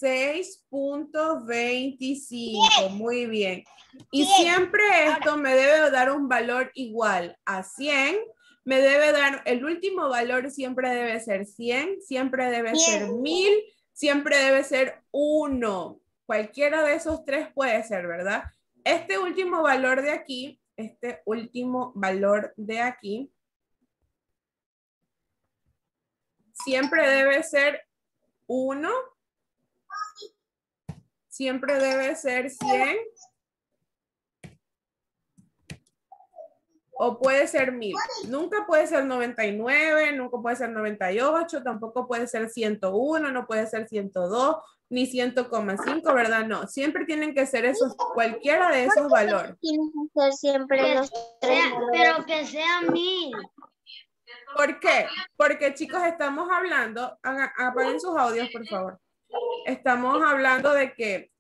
6.25. Muy bien. Y siempre esto me debe dar un valor igual a 100. Me debe dar, el último valor siempre debe ser 100, siempre debe ser 1000, siempre debe ser 1. Cualquiera de esos tres puede ser, ¿verdad? Este último valor de aquí, siempre debe ser 1, siempre debe ser 100, o puede ser 1000. Nunca puede ser 99, nunca puede ser 98, tampoco puede ser 101, no puede ser 102, ni 100,5, ¿verdad? No, siempre tienen que ser esos, cualquiera de esos valores.
Tienen que ser siempre los tres.
Pero que sean 1000.
¿Por qué? Porque, chicos, estamos hablando, apaguen sus audios, por favor. Estamos hablando de que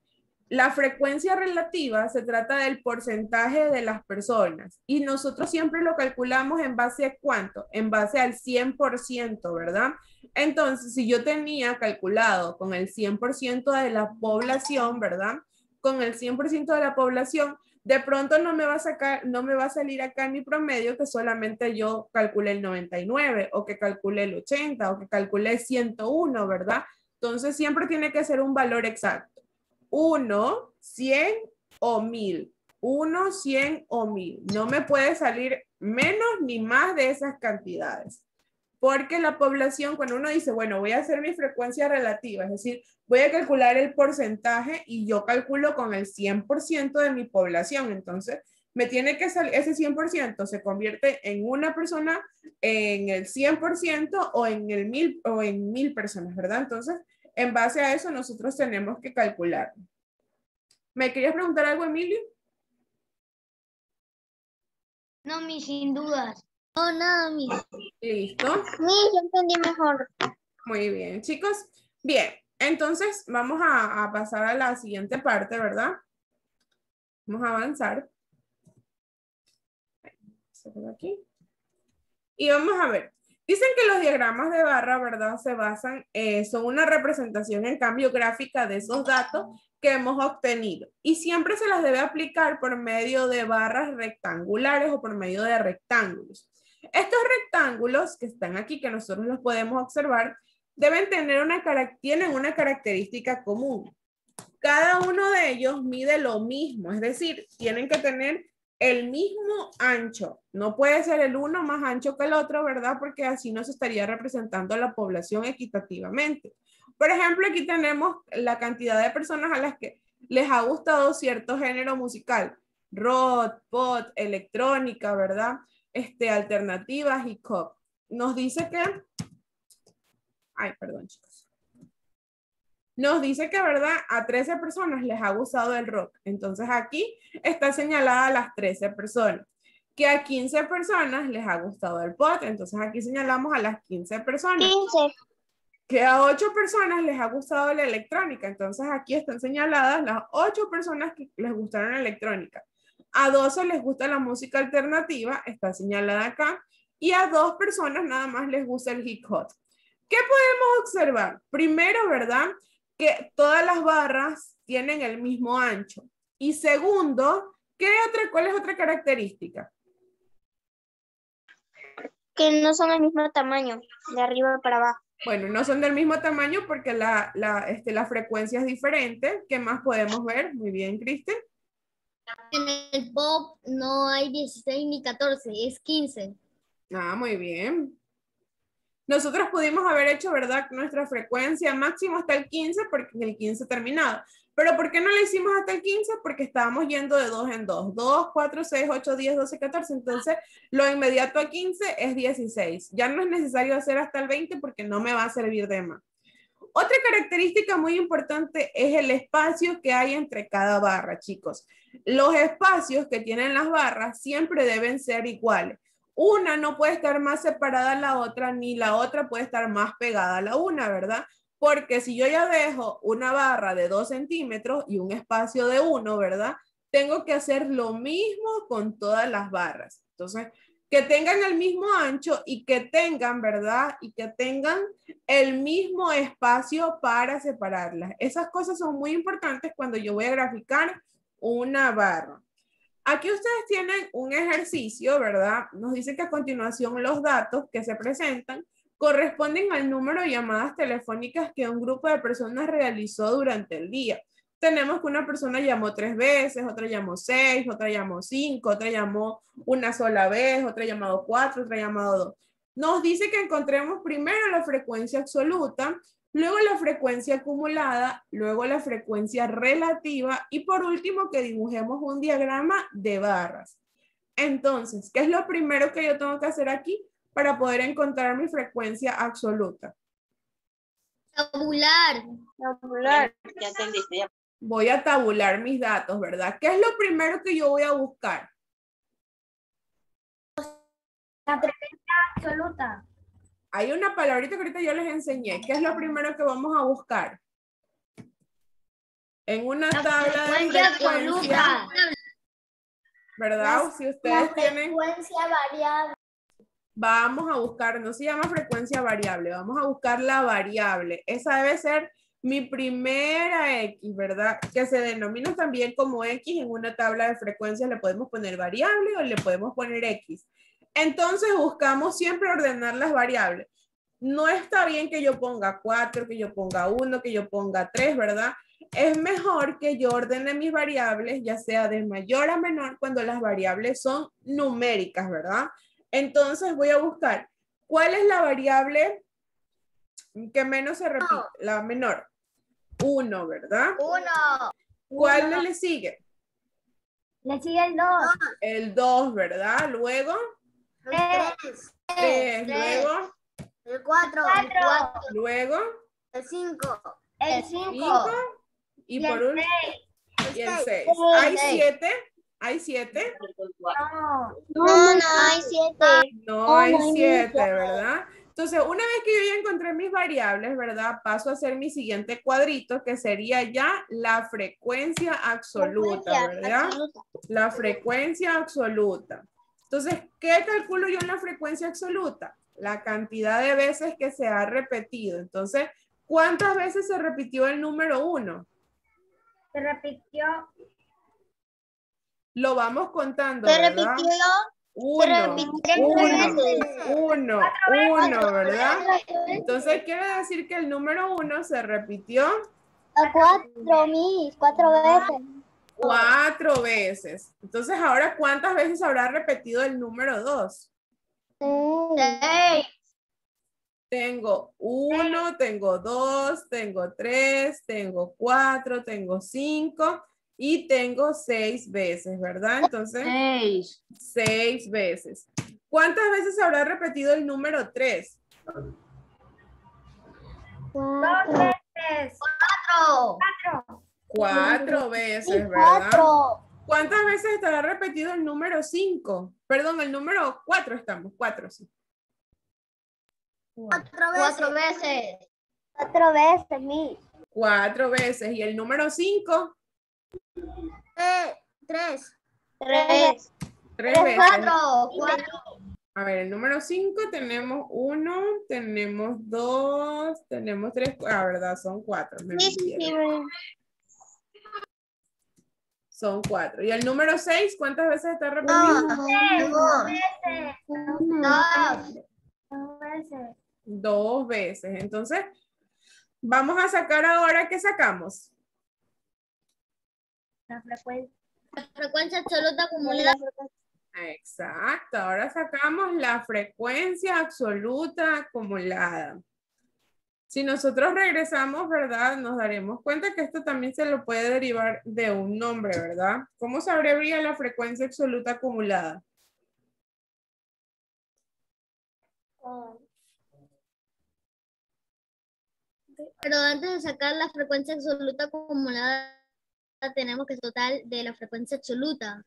La frecuencia relativa se trata del porcentaje de las personas y nosotros siempre lo calculamos en base a ¿cuánto? En base al 100%, ¿verdad? Entonces, si yo tenía calculado con el 100% de la población, ¿verdad? Con el 100% de la población, de pronto no me va a sacar, no me va a salir acá en mi promedio que solamente yo calculé el 99 o que calculé el 80 o que calculé el 101, ¿verdad? Entonces, siempre tiene que ser un valor exacto. 1, 100 o 1000. 1, 100 o 1000. No me puede salir menos ni más de esas cantidades. Porque la población, cuando uno dice, bueno, voy a hacer mi frecuencia relativa, es decir, voy a calcular el porcentaje y yo calculo con el 100% de mi población. Entonces, me tiene que salir, ese 100% se convierte en una persona, en el 100% o en el 1000 o en 1000 personas, ¿verdad? Entonces, en base a eso, nosotros tenemos que calcular. ¿Me querías preguntar algo, Emilio?
No, mi, sin dudas. No, nada, mi.
Listo.
Yo entendí mejor.
Muy bien, chicos. Bien, entonces vamos a pasar a la siguiente parte, ¿verdad? Vamos a avanzar. Aquí. Y vamos a ver. Dicen que los diagramas de barra, ¿verdad? Se basan, son una representación en cambio gráfica de esos datos que hemos obtenido. Y siempre se las debe aplicar por medio de barras rectangulares o por medio de rectángulos. Estos rectángulos que están aquí, que nosotros los podemos observar, deben tener tienen una característica común. Cada uno de ellos mide lo mismo, es decir, tienen que tener el mismo ancho. No puede ser el uno más ancho que el otro, ¿verdad? Porque así no se estaría representando a la población equitativamente. Por ejemplo, aquí tenemos la cantidad de personas a las que les ha gustado cierto género musical. Rock, pop, electrónica, ¿verdad? Alternativas y hop. Nos dice que... Ay, perdón, chicos. Nos dice que, ¿verdad? A 13 personas les ha gustado el rock. Entonces aquí está señalada a las 13 personas. Que a 15 personas les ha gustado el pop. Entonces aquí señalamos a las 15 personas.
15.
Que a 8 personas les ha gustado la electrónica. Entonces aquí están señaladas las 8 personas que les gustaron la electrónica. A 12 les gusta la música alternativa. Está señalada acá. Y a 2 personas nada más les gusta el hip hop. ¿Qué podemos observar? Primero, ¿verdad? Que todas las barras tienen el mismo ancho. Y segundo, ¿cuál es otra característica?
Que no son el mismo tamaño, de arriba para abajo.
Bueno, no son del mismo tamaño porque la frecuencia es diferente. ¿Qué más podemos ver? Muy bien, Kristen.
En el pop no hay 16 ni 14, es 15.
Ah, muy bien. Nosotros pudimos haber hecho, ¿verdad? Nuestra frecuencia máxima hasta el 15 porque el 15 terminado. Pero ¿por qué no la hicimos hasta el 15? Porque estábamos yendo de 2 en 2. 2, 4, 6, 8, 10, 12, 14. Entonces, lo inmediato a 15 es 16. Ya no es necesario hacer hasta el 20 porque no me va a servir de más. Otra característica muy importante es el espacio que hay entre cada barra, chicos. Los espacios que tienen las barras siempre deben ser iguales. Una no puede estar más separada de la otra, ni la otra puede estar más pegada a la una, ¿verdad? Porque si yo ya dejo una barra de 2 centímetros y un espacio de 1, ¿verdad? Tengo que hacer lo mismo con todas las barras. Entonces, que tengan el mismo ancho y que tengan, ¿verdad? Y que tengan el mismo espacio para separarlas. Esas cosas son muy importantes cuando yo voy a graficar una barra. Aquí ustedes tienen un ejercicio, ¿verdad? Nos dice que a continuación los datos que se presentan corresponden al número de llamadas telefónicas que un grupo de personas realizó durante el día. Tenemos que una persona llamó 3 veces, otra llamó 6, otra llamó 5, otra llamó una sola vez, otra llamado 4, otra llamado 2. Nos dice que encontremos primero la frecuencia absoluta, luego la frecuencia acumulada, luego la frecuencia relativa y por último que dibujemos un diagrama de barras. Entonces, ¿qué es lo primero que yo tengo que hacer aquí para poder encontrar mi frecuencia absoluta?
Tabular.
Tabular.
Ya entendiste, ya.
Voy a tabular mis datos, ¿verdad? ¿Qué es lo primero que yo voy a buscar?
La frecuencia absoluta.
Hay una palabrita que ahorita yo les enseñé. ¿Qué es lo primero que vamos a buscar? En una tabla de
frecuencia
frecuencia,
absoluta.
¿verdad? Si ustedes tienen,
frecuencia variable.
vamos a buscar, no se llama frecuencia variable, vamos a buscar la variable. Esa debe ser mi primera X, ¿verdad? Que se denomina también como X. En una tabla de frecuencias le podemos poner variable o le podemos poner X. Entonces buscamos siempre ordenar las variables. No está bien que yo ponga 4, que yo ponga 1, que yo ponga 3, ¿verdad? Es mejor que yo ordene mis variables, ya sea de mayor a menor, cuando las variables son numéricas, ¿verdad? Entonces voy a buscar, ¿cuál es la variable que menos se repite? La menor. 1, ¿verdad?
1.
¿Cuál le sigue?
Le sigue el 2.
El 2, ¿verdad? Luego, 3. Luego,
El 4.
luego,
El 5.
El
5.
5.
Y
Y
por
el
último, y el 6.
seis.
¿Hay 7? ¿Hay 7?
No.
No, hay 7.
No hay 7, ¿verdad? Entonces, una vez que yo ya encontré mis variables, ¿verdad? Paso a hacer mi siguiente cuadrito, que sería ya la frecuencia absoluta, ¿verdad? La frecuencia absoluta. Entonces, ¿qué calculo yo en la frecuencia absoluta? La cantidad de veces que se ha repetido. Entonces, ¿cuántas veces se repitió el número 1?
Se repitió.
Lo vamos contando,
Se
¿verdad?
repitió.
1,
tres
1, 1, ¿verdad? Entonces quiere decir que el número 1 se repitió
4 veces.
4 veces. Entonces ahora, ¿cuántas veces habrá repetido el número 2?
6.
Tengo 1, tengo 2, tengo 3, tengo 4, tengo 5 y tengo 6 veces, ¿verdad? Entonces, 6 veces. ¿Cuántas veces habrá repetido el número 3?
2 veces.
4 veces, ¿verdad? ¿Cuántas veces estará repetido el número 5? Perdón, el número 4 estamos, 4, sí.
4 veces. 4 veces, Miss.
4 veces. ¿Y el número 5?
3.
3 veces.
4.
A ver, el número 5 tenemos 1, tenemos 2, tenemos 3. Ah, verdad, son 4. Son 4. ¿Y el número 6? ¿Cuántas veces está repetido?
2 veces.
2 veces. Entonces, vamos a sacar ahora, ¿qué sacamos?
La frecuencia.
La frecuencia absoluta acumulada.
Exacto, ahora sacamos la frecuencia absoluta acumulada. Si nosotros regresamos, ¿verdad? Nos daremos cuenta que esto también se lo puede derivar de un nombre, ¿verdad? ¿Cómo se abrevia la frecuencia absoluta acumulada?
Pero antes de sacar la frecuencia absoluta acumulada, tenemos que el total de la frecuencia absoluta.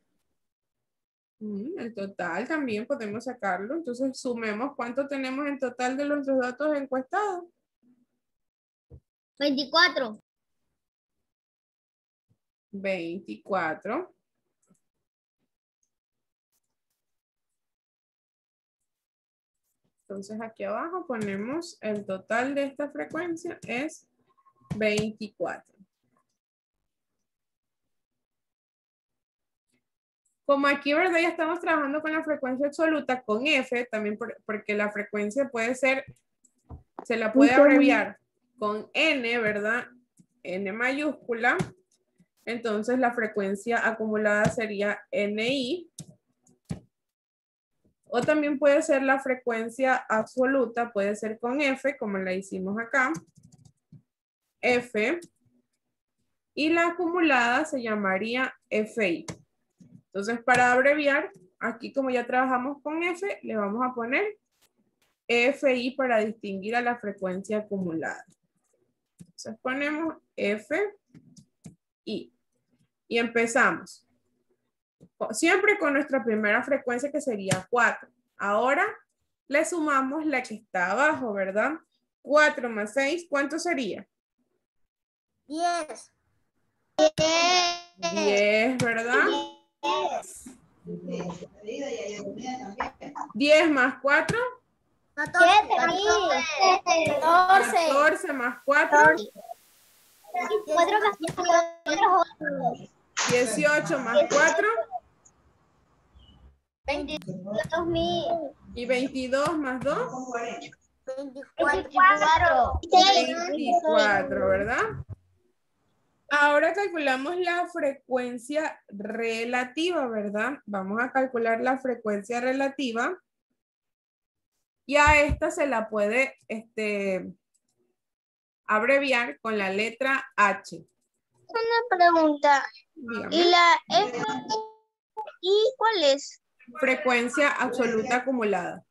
El total también podemos sacarlo. Entonces, sumemos cuánto tenemos en total de nuestros datos encuestados.
24.
24. Entonces, aquí abajo ponemos el total de esta frecuencia es 24. Como aquí, ¿verdad? Ya estamos trabajando con la frecuencia absoluta, con F, también porque la frecuencia puede ser, se la puede abreviar con N, ¿verdad? N mayúscula. Entonces, la frecuencia acumulada sería NI. O también puede ser la frecuencia absoluta, puede ser con F, como la hicimos acá. F. Y la acumulada se llamaría FI. Entonces, para abreviar, aquí como ya trabajamos con F, le vamos a poner FI para distinguir a la frecuencia acumulada. Entonces, ponemos FI. Y empezamos. Siempre con nuestra primera frecuencia, que sería 4. Ahora le sumamos la que está abajo, ¿verdad? 4 más 6, ¿cuánto sería?
10.
10, ¿verdad? 10 más 4. 14 más 4. 18 más 4.
22.000.
Y 22 más 2.
24.
24, ¿verdad? Ahora calculamos la frecuencia relativa, ¿verdad? Vamos a calcular la frecuencia relativa. Y a esta se la puede abreviar con la letra H.
Una pregunta.
Dígame.
¿Y la F I cuál es?
Frecuencia absoluta acumulada.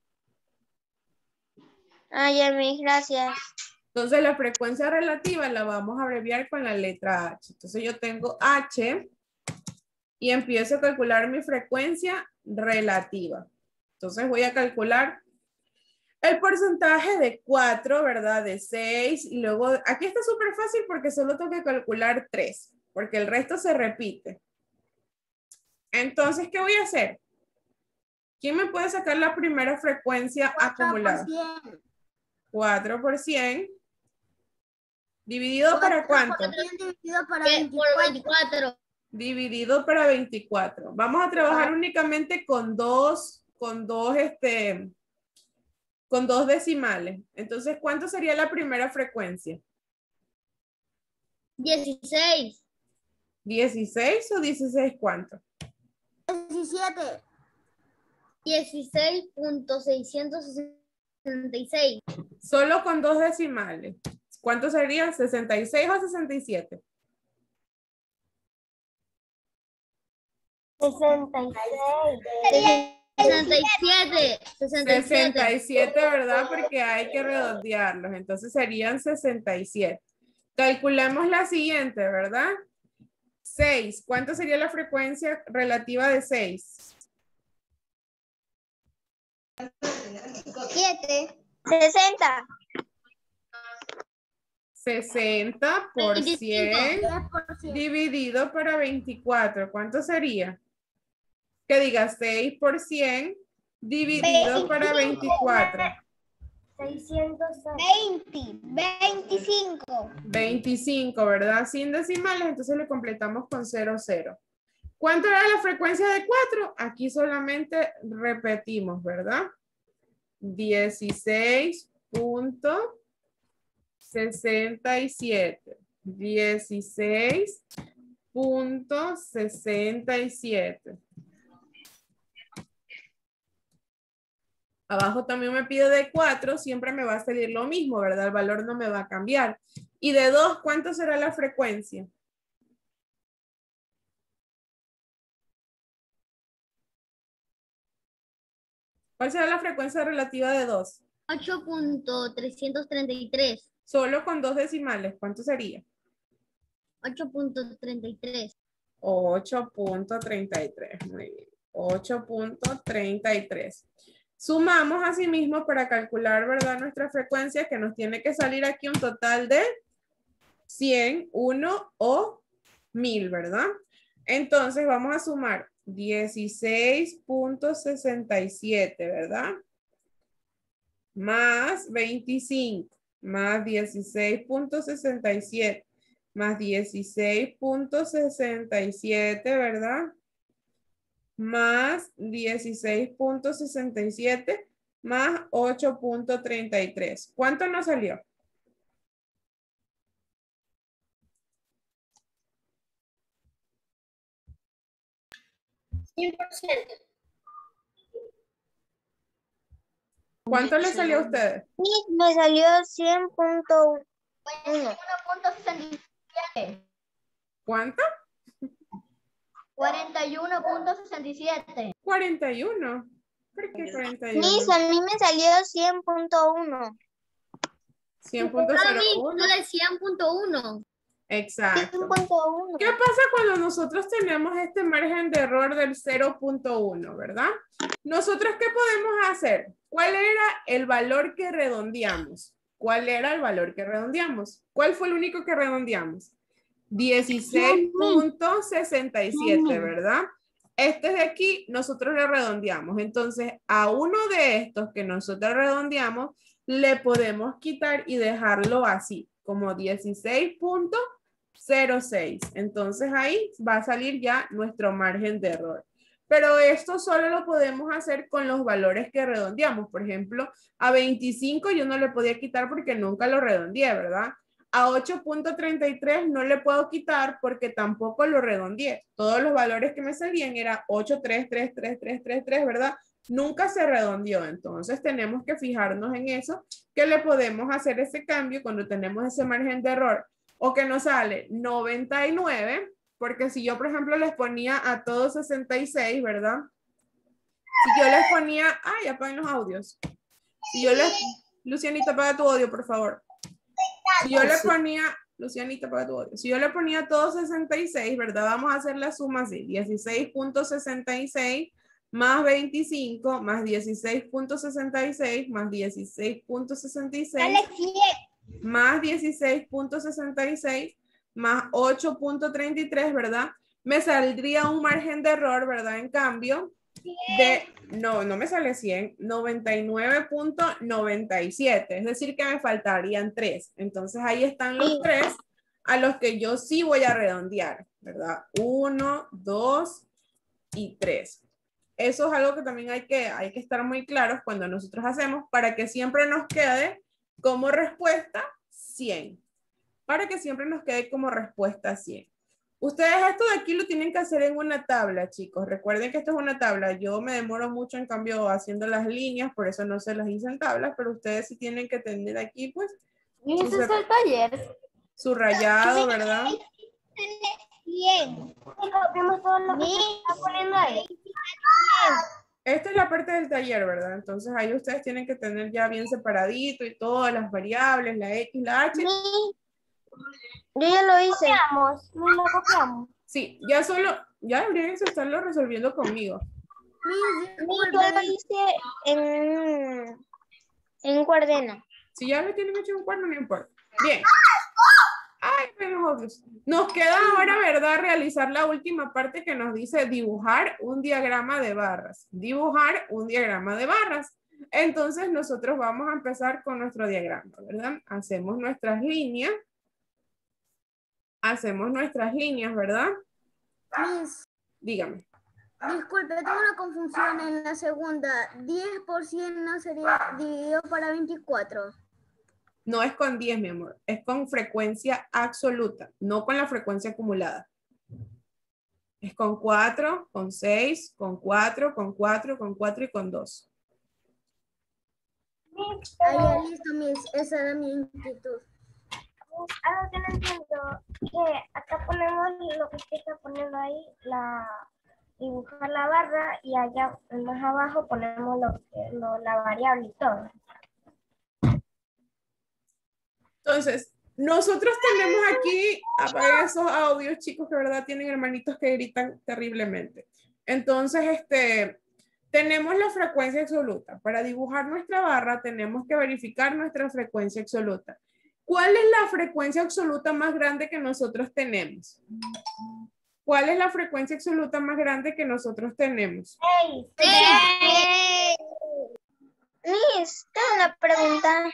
Ah, ya, gracias.
Entonces la frecuencia relativa la vamos a abreviar con la letra H. Entonces yo tengo H y empiezo a calcular mi frecuencia relativa. Entonces voy a calcular el porcentaje de 4, ¿verdad? De 6. Y luego, aquí está súper fácil porque solo tengo que calcular 3. Porque el resto se repite. Entonces, ¿qué voy a hacer? ¿Quién me puede sacar la primera frecuencia acumulada? 4 por 100. ¿Dividido para cuánto?
Dividido para
Por 24.
Dividido para 24. Vamos a trabajar únicamente con dos decimales. Entonces, ¿cuánto sería la primera frecuencia?
16.
¿16 o 16 cuánto?
17.
16.666.
Solo con dos decimales. ¿Cuánto sería? ¿66 o 67?
66.
67, ¿verdad? Porque hay que redondearlos. Entonces serían 67. Calculemos la siguiente, ¿verdad? 6. ¿Cuánto sería la frecuencia relativa de 6?
7. 60.
60 por 100 dividido para 24. ¿Cuánto sería? Que diga 6 por 100 dividido para 24.
620. 25.
25, ¿verdad? Sin decimales, entonces le completamos con 0, 0. ¿Cuánto era la frecuencia de 4? Aquí solamente repetimos, ¿verdad? 16.67. 16.67. Abajo también me pide de 4, siempre me va a salir lo mismo, ¿verdad? El valor no me va a cambiar. Y de 2, ¿cuánto será la frecuencia? ¿Cuál será la frecuencia relativa de 2?
8.333.
Solo con dos decimales, ¿cuánto sería?
8.33.
8.33, muy bien. 8.33. Sumamos asimismo para calcular, ¿verdad? Nuestra frecuencia, que nos tiene que salir aquí un total de 100, 1 o 1000, ¿verdad? Entonces vamos a sumar 16.67, ¿verdad? Más 25, más 16.67, más 16.67, ¿verdad? Más 16.67, más 8.33. ¿Cuánto nos salió? ¿Cuánto le salió a ustedes?
Me salió 100.1.
1.67.
¿Cuánto?
41.67.
41. ¿Por qué 41?
A mí me salió 100.1.
100.01.
No de 100.1.
Exacto.
100.1.
¿Qué pasa cuando nosotros tenemos este margen de error del 0.1, verdad? ¿Nosotros qué podemos hacer? ¿Cuál era el valor que redondeamos? ¿Cuál era el valor que redondeamos? ¿Cuál fue el único que redondeamos? 16.67, ¿verdad? Este de aquí nosotros le redondeamos. Entonces, a uno de estos que nosotros redondeamos, le podemos quitar y dejarlo así, como 16.06. Entonces, ahí va a salir ya nuestro margen de error. Pero esto solo lo podemos hacer con los valores que redondeamos. Por ejemplo, a 25 yo no le podía quitar porque nunca lo redondeé, ¿verdad? A 8.33 no le puedo quitar porque tampoco lo redondeé. Todos los valores que me salían era 8333333, ¿verdad? Nunca se redondeó. Entonces tenemos que fijarnos en eso, que le podemos hacer ese cambio cuando tenemos ese margen de error o que nos sale 99, porque si yo, por ejemplo, les ponía a todos 66, ¿verdad? Si yo les ponía, ay, apaguen los audios. Si yo les, Lucianita, apaga tu audio, por favor. Si yo le ponía, Lucianita, para tu audio. Si yo le ponía todo 66, ¿verdad? Vamos a hacer la suma así. 16.66 más 25 más 16.66 más 16.66 más 16.66 más 8.33, ¿verdad? Me saldría un margen de error, ¿verdad? En cambio, no me sale 100, 99.97, es decir que me faltarían 3. Entonces ahí están los 3 a los que yo sí voy a redondear, ¿verdad? 1, 2 y 3. Eso es algo que también hay que estar muy claros cuando nosotros hacemos para que siempre nos quede como respuesta 100. Para que siempre nos quede como respuesta 100. Ustedes esto de aquí lo tienen que hacer en una tabla, chicos. Recuerden que esto es una tabla. Yo me demoro mucho, en cambio, haciendo las líneas, por eso no se las hice en tablas, pero ustedes sí tienen que tener aquí, pues.
¿Y ese es el taller?
Su rayado, ¿verdad?
Bien.
Copiamos todo lo que se está poniendo ahí.
Esta es la parte del taller, ¿verdad? Entonces ahí ustedes tienen que tener ya bien separadito y todas las variables, la X, la H.
Yo ya lo hice.
No lo copiamos.
Sí, ya deberían estarlo resolviendo conmigo.
Yo lo hice en un cuaderno.
Si ya lo tienen hecho en un cuaderno, no importa. Bien. Ay, pero nos queda ahora, ¿verdad? Realizar la última parte que nos dice dibujar un diagrama de barras. Dibujar un diagrama de barras. Entonces nosotros vamos a empezar con nuestro diagrama, ¿verdad? Hacemos nuestras líneas. Hacemos nuestras líneas, ¿verdad?
Miss,
Dígame.
disculpe, tengo una confusión en la segunda. 10% no sería dividido para 24.
No es con 10, mi amor. Es con frecuencia absoluta, no con la frecuencia acumulada. Es con 4, con 6, con 4, con 4, con 4 y con 2.
Ya listo, Miss. Esa era mi inquietud.
Algo que no entiendo, que acá ponemos lo que usted está poniendo ahí, dibujar la barra, y allá más abajo ponemos la variable y todo.
Entonces, nosotros tenemos aquí, apaguen esos audios, chicos, que verdad tienen hermanitos que gritan terriblemente. Entonces, tenemos la frecuencia absoluta. Para dibujar nuestra barra, tenemos que verificar nuestra frecuencia absoluta. ¿Cuál es la frecuencia absoluta más grande que nosotros tenemos? ¿Cuál es la frecuencia absoluta más grande que nosotros tenemos?
Miss, tengo una pregunta.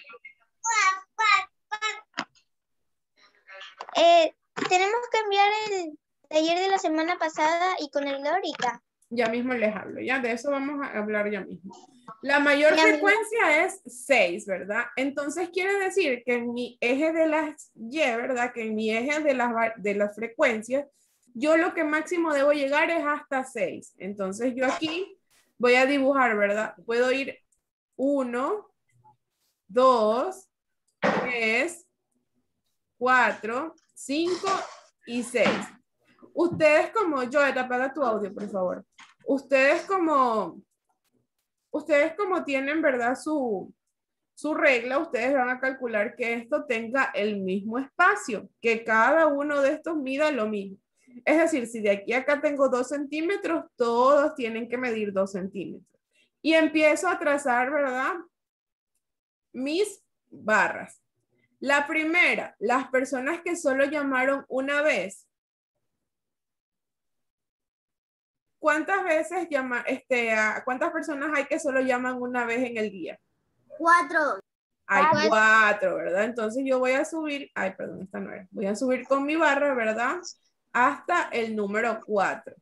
Tenemos que enviar el taller de la semana pasada y con el de ahorita.
Ya mismo les hablo, ya de eso vamos a hablar ya mismo. La mayor
Ya
frecuencia es 6, ¿verdad? Entonces quiere decir que en mi eje de las Y, ¿verdad? Que en mi eje de las frecuencias, yo lo que máximo debo llegar es hasta 6. Entonces yo aquí voy a dibujar, ¿verdad? Puedo ir 1, 2, 3, 4, 5 y 6. Ustedes como, Joel, apaga tu audio, por favor. Ustedes como tienen, ¿verdad? Su regla, ustedes van a calcular que esto tenga el mismo espacio, que cada uno de estos mida lo mismo. Es decir, si de aquí a acá tengo 2 centímetros, todos tienen que medir 2 centímetros. Y empiezo a trazar, ¿verdad? Mis barras. La primera, las personas que solo llamaron una vez. ¿Cuántas veces cuántas personas hay que solo llaman una vez en el día?
4.
Hay 4, ¿verdad? Entonces yo voy a subir, ay, perdón, esta no es. Voy a subir con mi barra, ¿verdad? Hasta el número 4.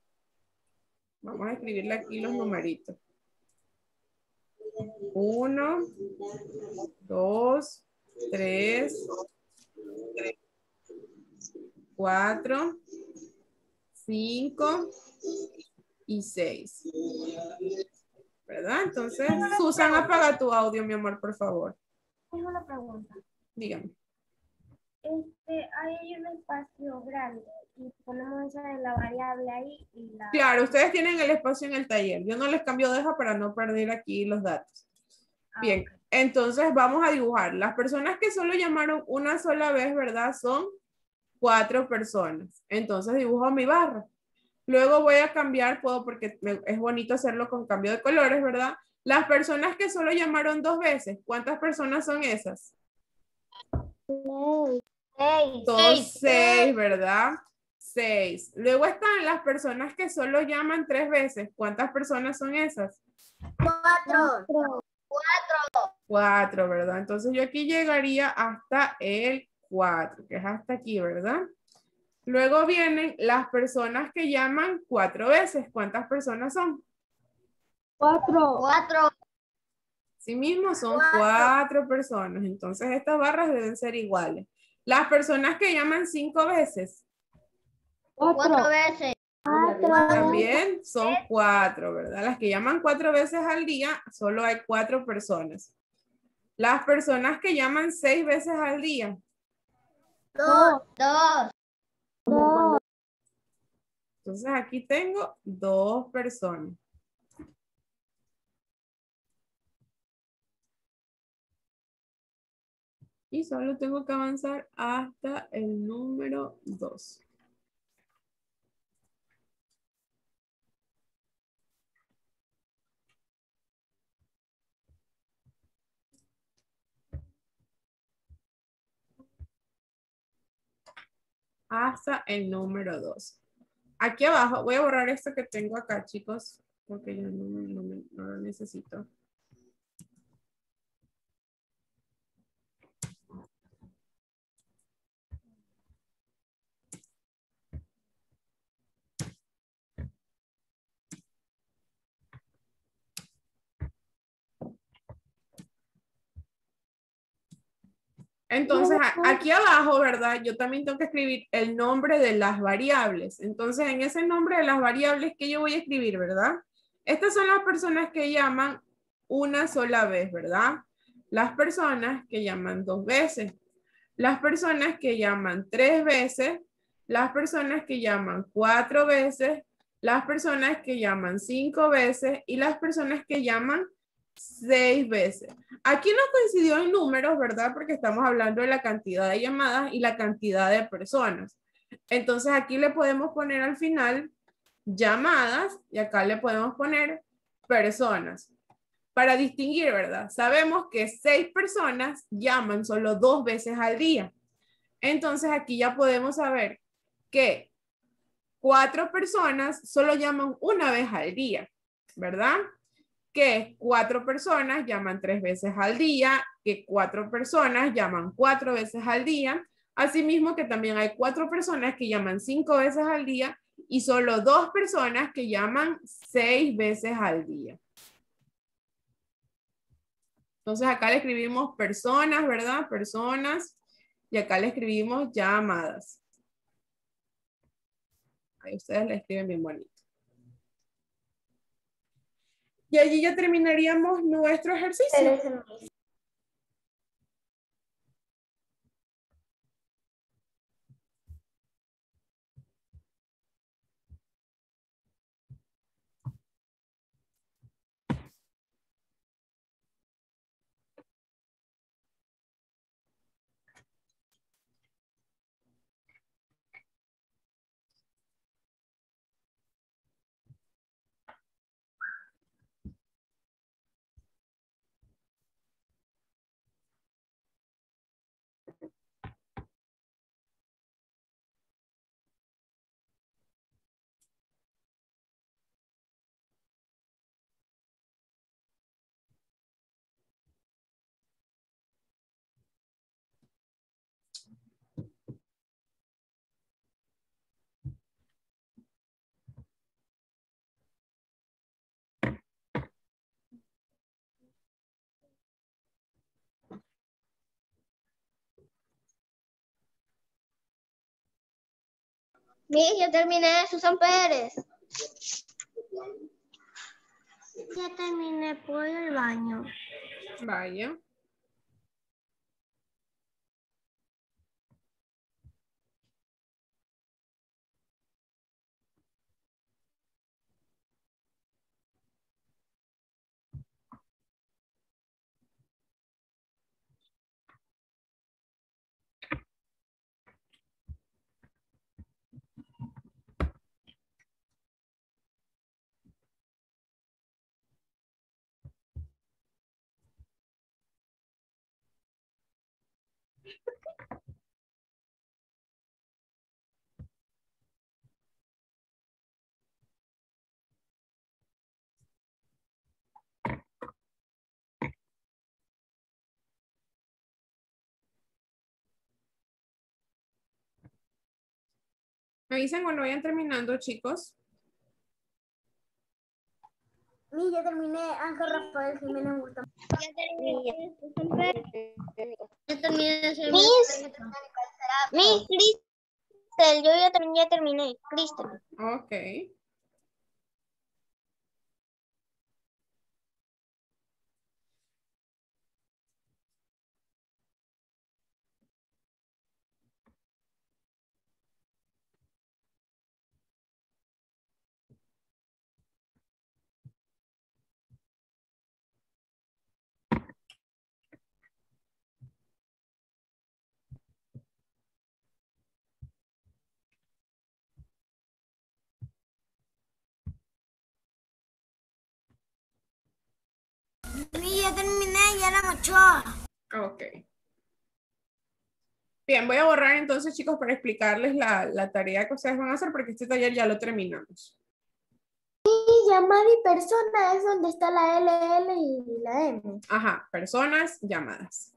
Vamos a escribirle aquí los numeritos. 1, 2, 3, 4, 5 y 6. ¿Verdad? Entonces, Susan, apaga tu audio, mi amor, por favor.
Tengo una pregunta.
Dígame.
Hay un espacio grande y ponemos esa de la variable ahí y la...
Claro, ustedes tienen el espacio en el taller. Yo no les cambio de hoja para no perder aquí los datos. Bien,
Okay.
entonces vamos a dibujar. Las personas que solo llamaron una sola vez, ¿verdad? Son 4 personas. Entonces dibujo mi barra. Luego voy a cambiar, puedo porque es bonito hacerlo con cambio de colores, ¿verdad? Las personas que solo llamaron 2 veces, ¿cuántas personas son esas?
6.
Son 6, ¿verdad? 6. Luego están las personas que solo llaman 3 veces. ¿Cuántas personas son esas?
4.
4, ¿verdad? Entonces yo aquí llegaría hasta el 4, que es hasta aquí, ¿verdad? Luego vienen las personas que llaman 4 veces. ¿Cuántas personas son?
4.
Sí mismo son 4 personas. Entonces estas barras deben ser iguales. Las personas que llaman 5 veces.
4 veces.
También son 4, ¿verdad? Las que llaman 4 veces al día, solo hay 4 personas. Las personas que llaman 6 veces al día.
2.
Entonces aquí tengo 2 personas. Y solo tengo que avanzar hasta el número 2. Hasta el número 2. Aquí abajo, voy a borrar esto que tengo acá, chicos, porque yo no lo necesito. Entonces, aquí abajo, ¿verdad? Yo también tengo que escribir el nombre de las variables. Entonces, en ese nombre de las variables que yo voy a escribir, ¿verdad? Estas son las personas que llaman una sola vez, ¿verdad? Las personas que llaman 2 veces. Las personas que llaman 3 veces. Las personas que llaman 4 veces. Las personas que llaman 5 veces. Y las personas que llaman 6 veces. Aquí no coincidió en números, ¿verdad? Porque estamos hablando de la cantidad de llamadas y la cantidad de personas. Entonces aquí le podemos poner al final llamadas y acá le podemos poner personas. Para distinguir, ¿verdad? Sabemos que 6 personas llaman solo 2 veces al día. Entonces aquí ya podemos saber que 4 personas solo llaman una vez al día, ¿verdad? Que 4 personas llaman 3 veces al día, que 4 personas llaman 4 veces al día, asimismo que también hay 4 personas que llaman 5 veces al día y solo 2 personas que llaman 6 veces al día. Entonces acá le escribimos personas, ¿verdad? Personas. Y acá le escribimos llamadas. Ahí ustedes le escriben bien bonito. Y allí ya terminaríamos nuestro ejercicio.
Ya terminé, Susan Pérez.
Ya terminé por el baño.
Vaya. Me dicen cuando vayan terminando, chicos.
Ya terminé, Ángel Rafael Jiménez Bustamante.
Ya terminé, Susan Pérez.
Ya terminé.
Miss Cristel, yo ya terminé. Cristel.
Ok.
Ya terminé, ya la mochó.
Ok. Bien, voy a borrar entonces, chicos, para explicarles la tarea que ustedes van a hacer, porque este taller ya lo terminamos.
Llamada y persona es donde está la LL y la M.
Ajá, personas, llamadas.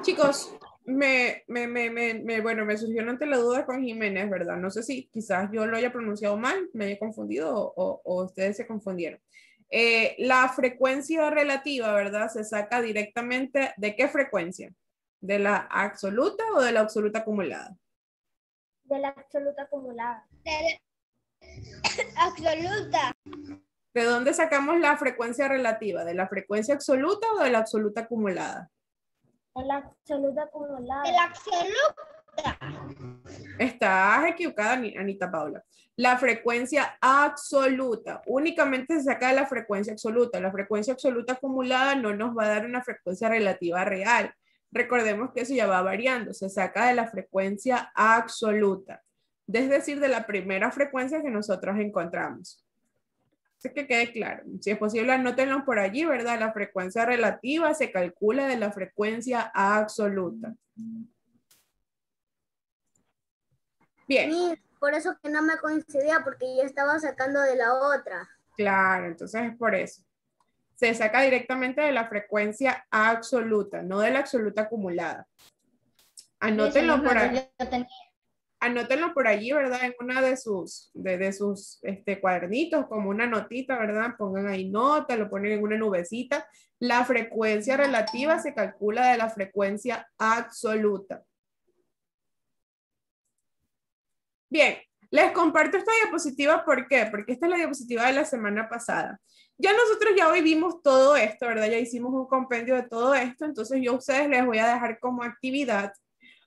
Chicos, bueno, me surgió ante la duda con Jiménez, ¿verdad? No sé si quizás yo lo haya pronunciado mal, me haya confundido o ustedes se confundieron. La frecuencia relativa, ¿verdad? Se saca directamente, ¿de qué frecuencia? ¿De la absoluta o de la absoluta acumulada?
De la absoluta acumulada.
Absoluta.
¿De dónde sacamos la frecuencia relativa? ¿De la frecuencia absoluta o de la absoluta acumulada?
De la absoluta acumulada.
De la absoluta.
Estás equivocada, Anita Paula. La frecuencia absoluta únicamente se saca de la frecuencia absoluta. La frecuencia absoluta acumulada no nos va a dar una frecuencia relativa real. Recordemos que eso ya va variando. Se saca de la frecuencia absoluta. Es decir, de la primera frecuencia que nosotros encontramos. Así que quede claro. Si es posible, anótenlo por allí, ¿verdad? La frecuencia relativa se calcula de la frecuencia absoluta. Bien.
Por eso que no me coincidía, porque yo estaba sacando de la otra.
Claro, entonces es por eso. Se saca directamente de la frecuencia absoluta, no de la absoluta acumulada. Anótenlo por ahí. Anótenlo por allí, ¿verdad? En una de sus cuadernitos, como una notita, ¿verdad? Pongan ahí nota, lo ponen en una nubecita. La frecuencia relativa se calcula de la frecuencia absoluta. Bien, les comparto esta diapositiva, ¿por qué? Porque esta es la diapositiva de la semana pasada. Ya nosotros ya hoy vimos todo esto, ¿verdad? Ya hicimos un compendio de todo esto, entonces yo a ustedes les voy a dejar como actividad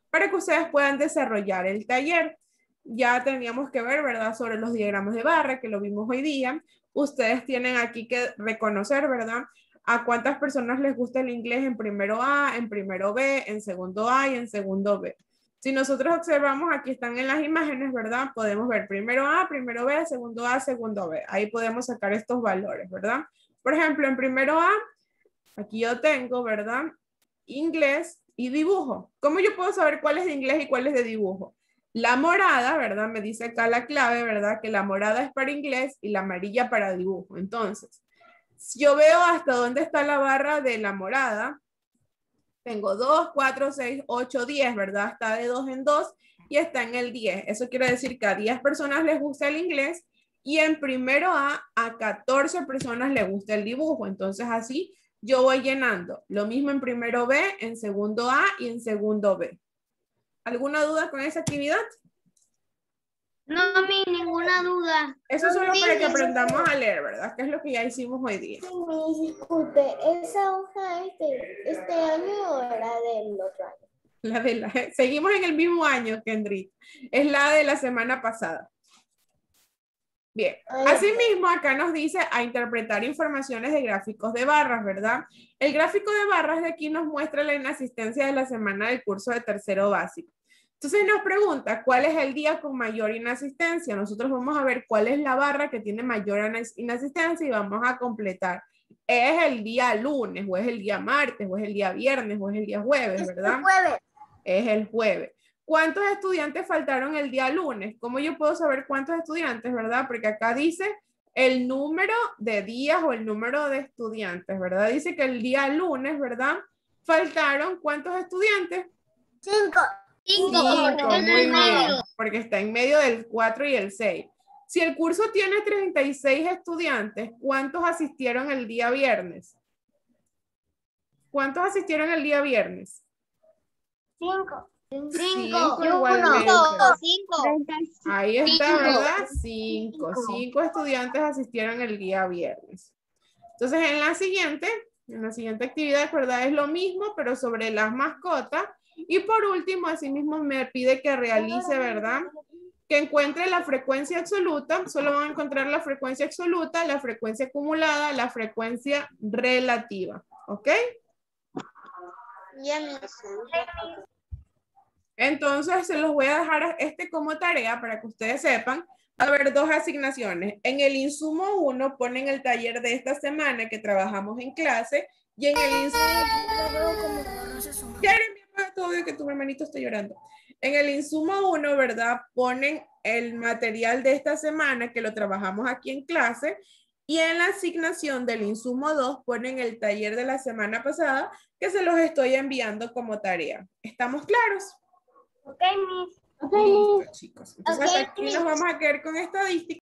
para que ustedes puedan desarrollar el taller. Ya teníamos que ver, ¿verdad? Sobre los diagramas de barra, que lo vimos hoy día. Ustedes tienen aquí que reconocer, ¿verdad? A cuántas personas les gusta el inglés en primero A, en primero B, en segundo A y en segundo B. Si nosotros observamos, aquí están en las imágenes, ¿verdad? Podemos ver primero A, primero B, segundo A, segundo B. Ahí podemos sacar estos valores, ¿verdad? Por ejemplo, en primero A, aquí yo tengo, ¿verdad? Inglés y dibujo. ¿Cómo yo puedo saber cuál es de inglés y cuál es de dibujo? La morada, ¿verdad? Me dice acá la clave, ¿verdad? Que la morada es para inglés y la amarilla para dibujo. Entonces, si yo veo hasta dónde está la barra de la morada, tengo 2, 4, 6, 8, 10, ¿verdad? Está de 2 en 2 y está en el 10. Eso quiere decir que a 10 personas les gusta el inglés y en primero A 14 personas les gusta el dibujo. Entonces así yo voy llenando. Lo mismo en primero B, en segundo A y en segundo B. ¿Alguna duda con esa actividad?
No, mi, ninguna duda.
Eso es solo para que aprendamos a leer, ¿verdad? Que es lo que ya hicimos hoy día.
Me disculpe, ¿esa hoja este año o era del otro año?
Seguimos en el mismo año, Kendrick. Es la de la semana pasada. Bien, asimismo acá nos dice a interpretar informaciones de gráficos de barras, ¿verdad? El gráfico de barras de aquí nos muestra la inasistencia de la semana del curso de tercero básico. Entonces nos pregunta, ¿cuál es el día con mayor inasistencia? Nosotros vamos a ver cuál es la barra que tiene mayor inasistencia y vamos a completar. ¿Es el día lunes, o es el día martes, o es el día viernes, o es el día jueves, verdad?
Es el jueves.
Es el jueves. ¿Cuántos estudiantes faltaron el día lunes? ¿Cómo yo puedo saber cuántos estudiantes, verdad? Porque acá dice el número de días o el número de estudiantes, ¿verdad? Dice que el día lunes, ¿verdad? Faltaron ¿cuántos estudiantes?
5.
5,
Muy bien, porque está en medio del 4 y el 6. Si el curso tiene 36 estudiantes, ¿cuántos asistieron el día viernes? ¿Cuántos asistieron el día viernes?
5.
5 igualmente.
5.
Ahí está,
Cinco.
¿verdad? 5 estudiantes asistieron el día viernes. Entonces, en la siguiente actividad, ¿verdad? Es lo mismo, pero sobre las mascotas. Y por último, asimismo me pide que realice, ¿verdad? Que encuentre la frecuencia absoluta. Solo van a encontrar la frecuencia absoluta, la frecuencia acumulada, la frecuencia relativa. ¿Ok?
Ya me
Entonces, se los voy a dejar como tarea para que ustedes sepan. Va a haber 2 asignaciones. En el insumo 1 ponen el taller de esta semana que trabajamos en clase y en el insumo... Jeremy, apaga todo que tu hermanito está llorando. En el insumo 1, ¿verdad? Ponen el material de esta semana que lo trabajamos aquí en clase y en la asignación del insumo 2 ponen el taller de la semana pasada que se los estoy enviando como tarea. ¿Estamos claros?
Ok, Miss.
Listo, chicos. Entonces, aquí nos vamos a quedar con estadística.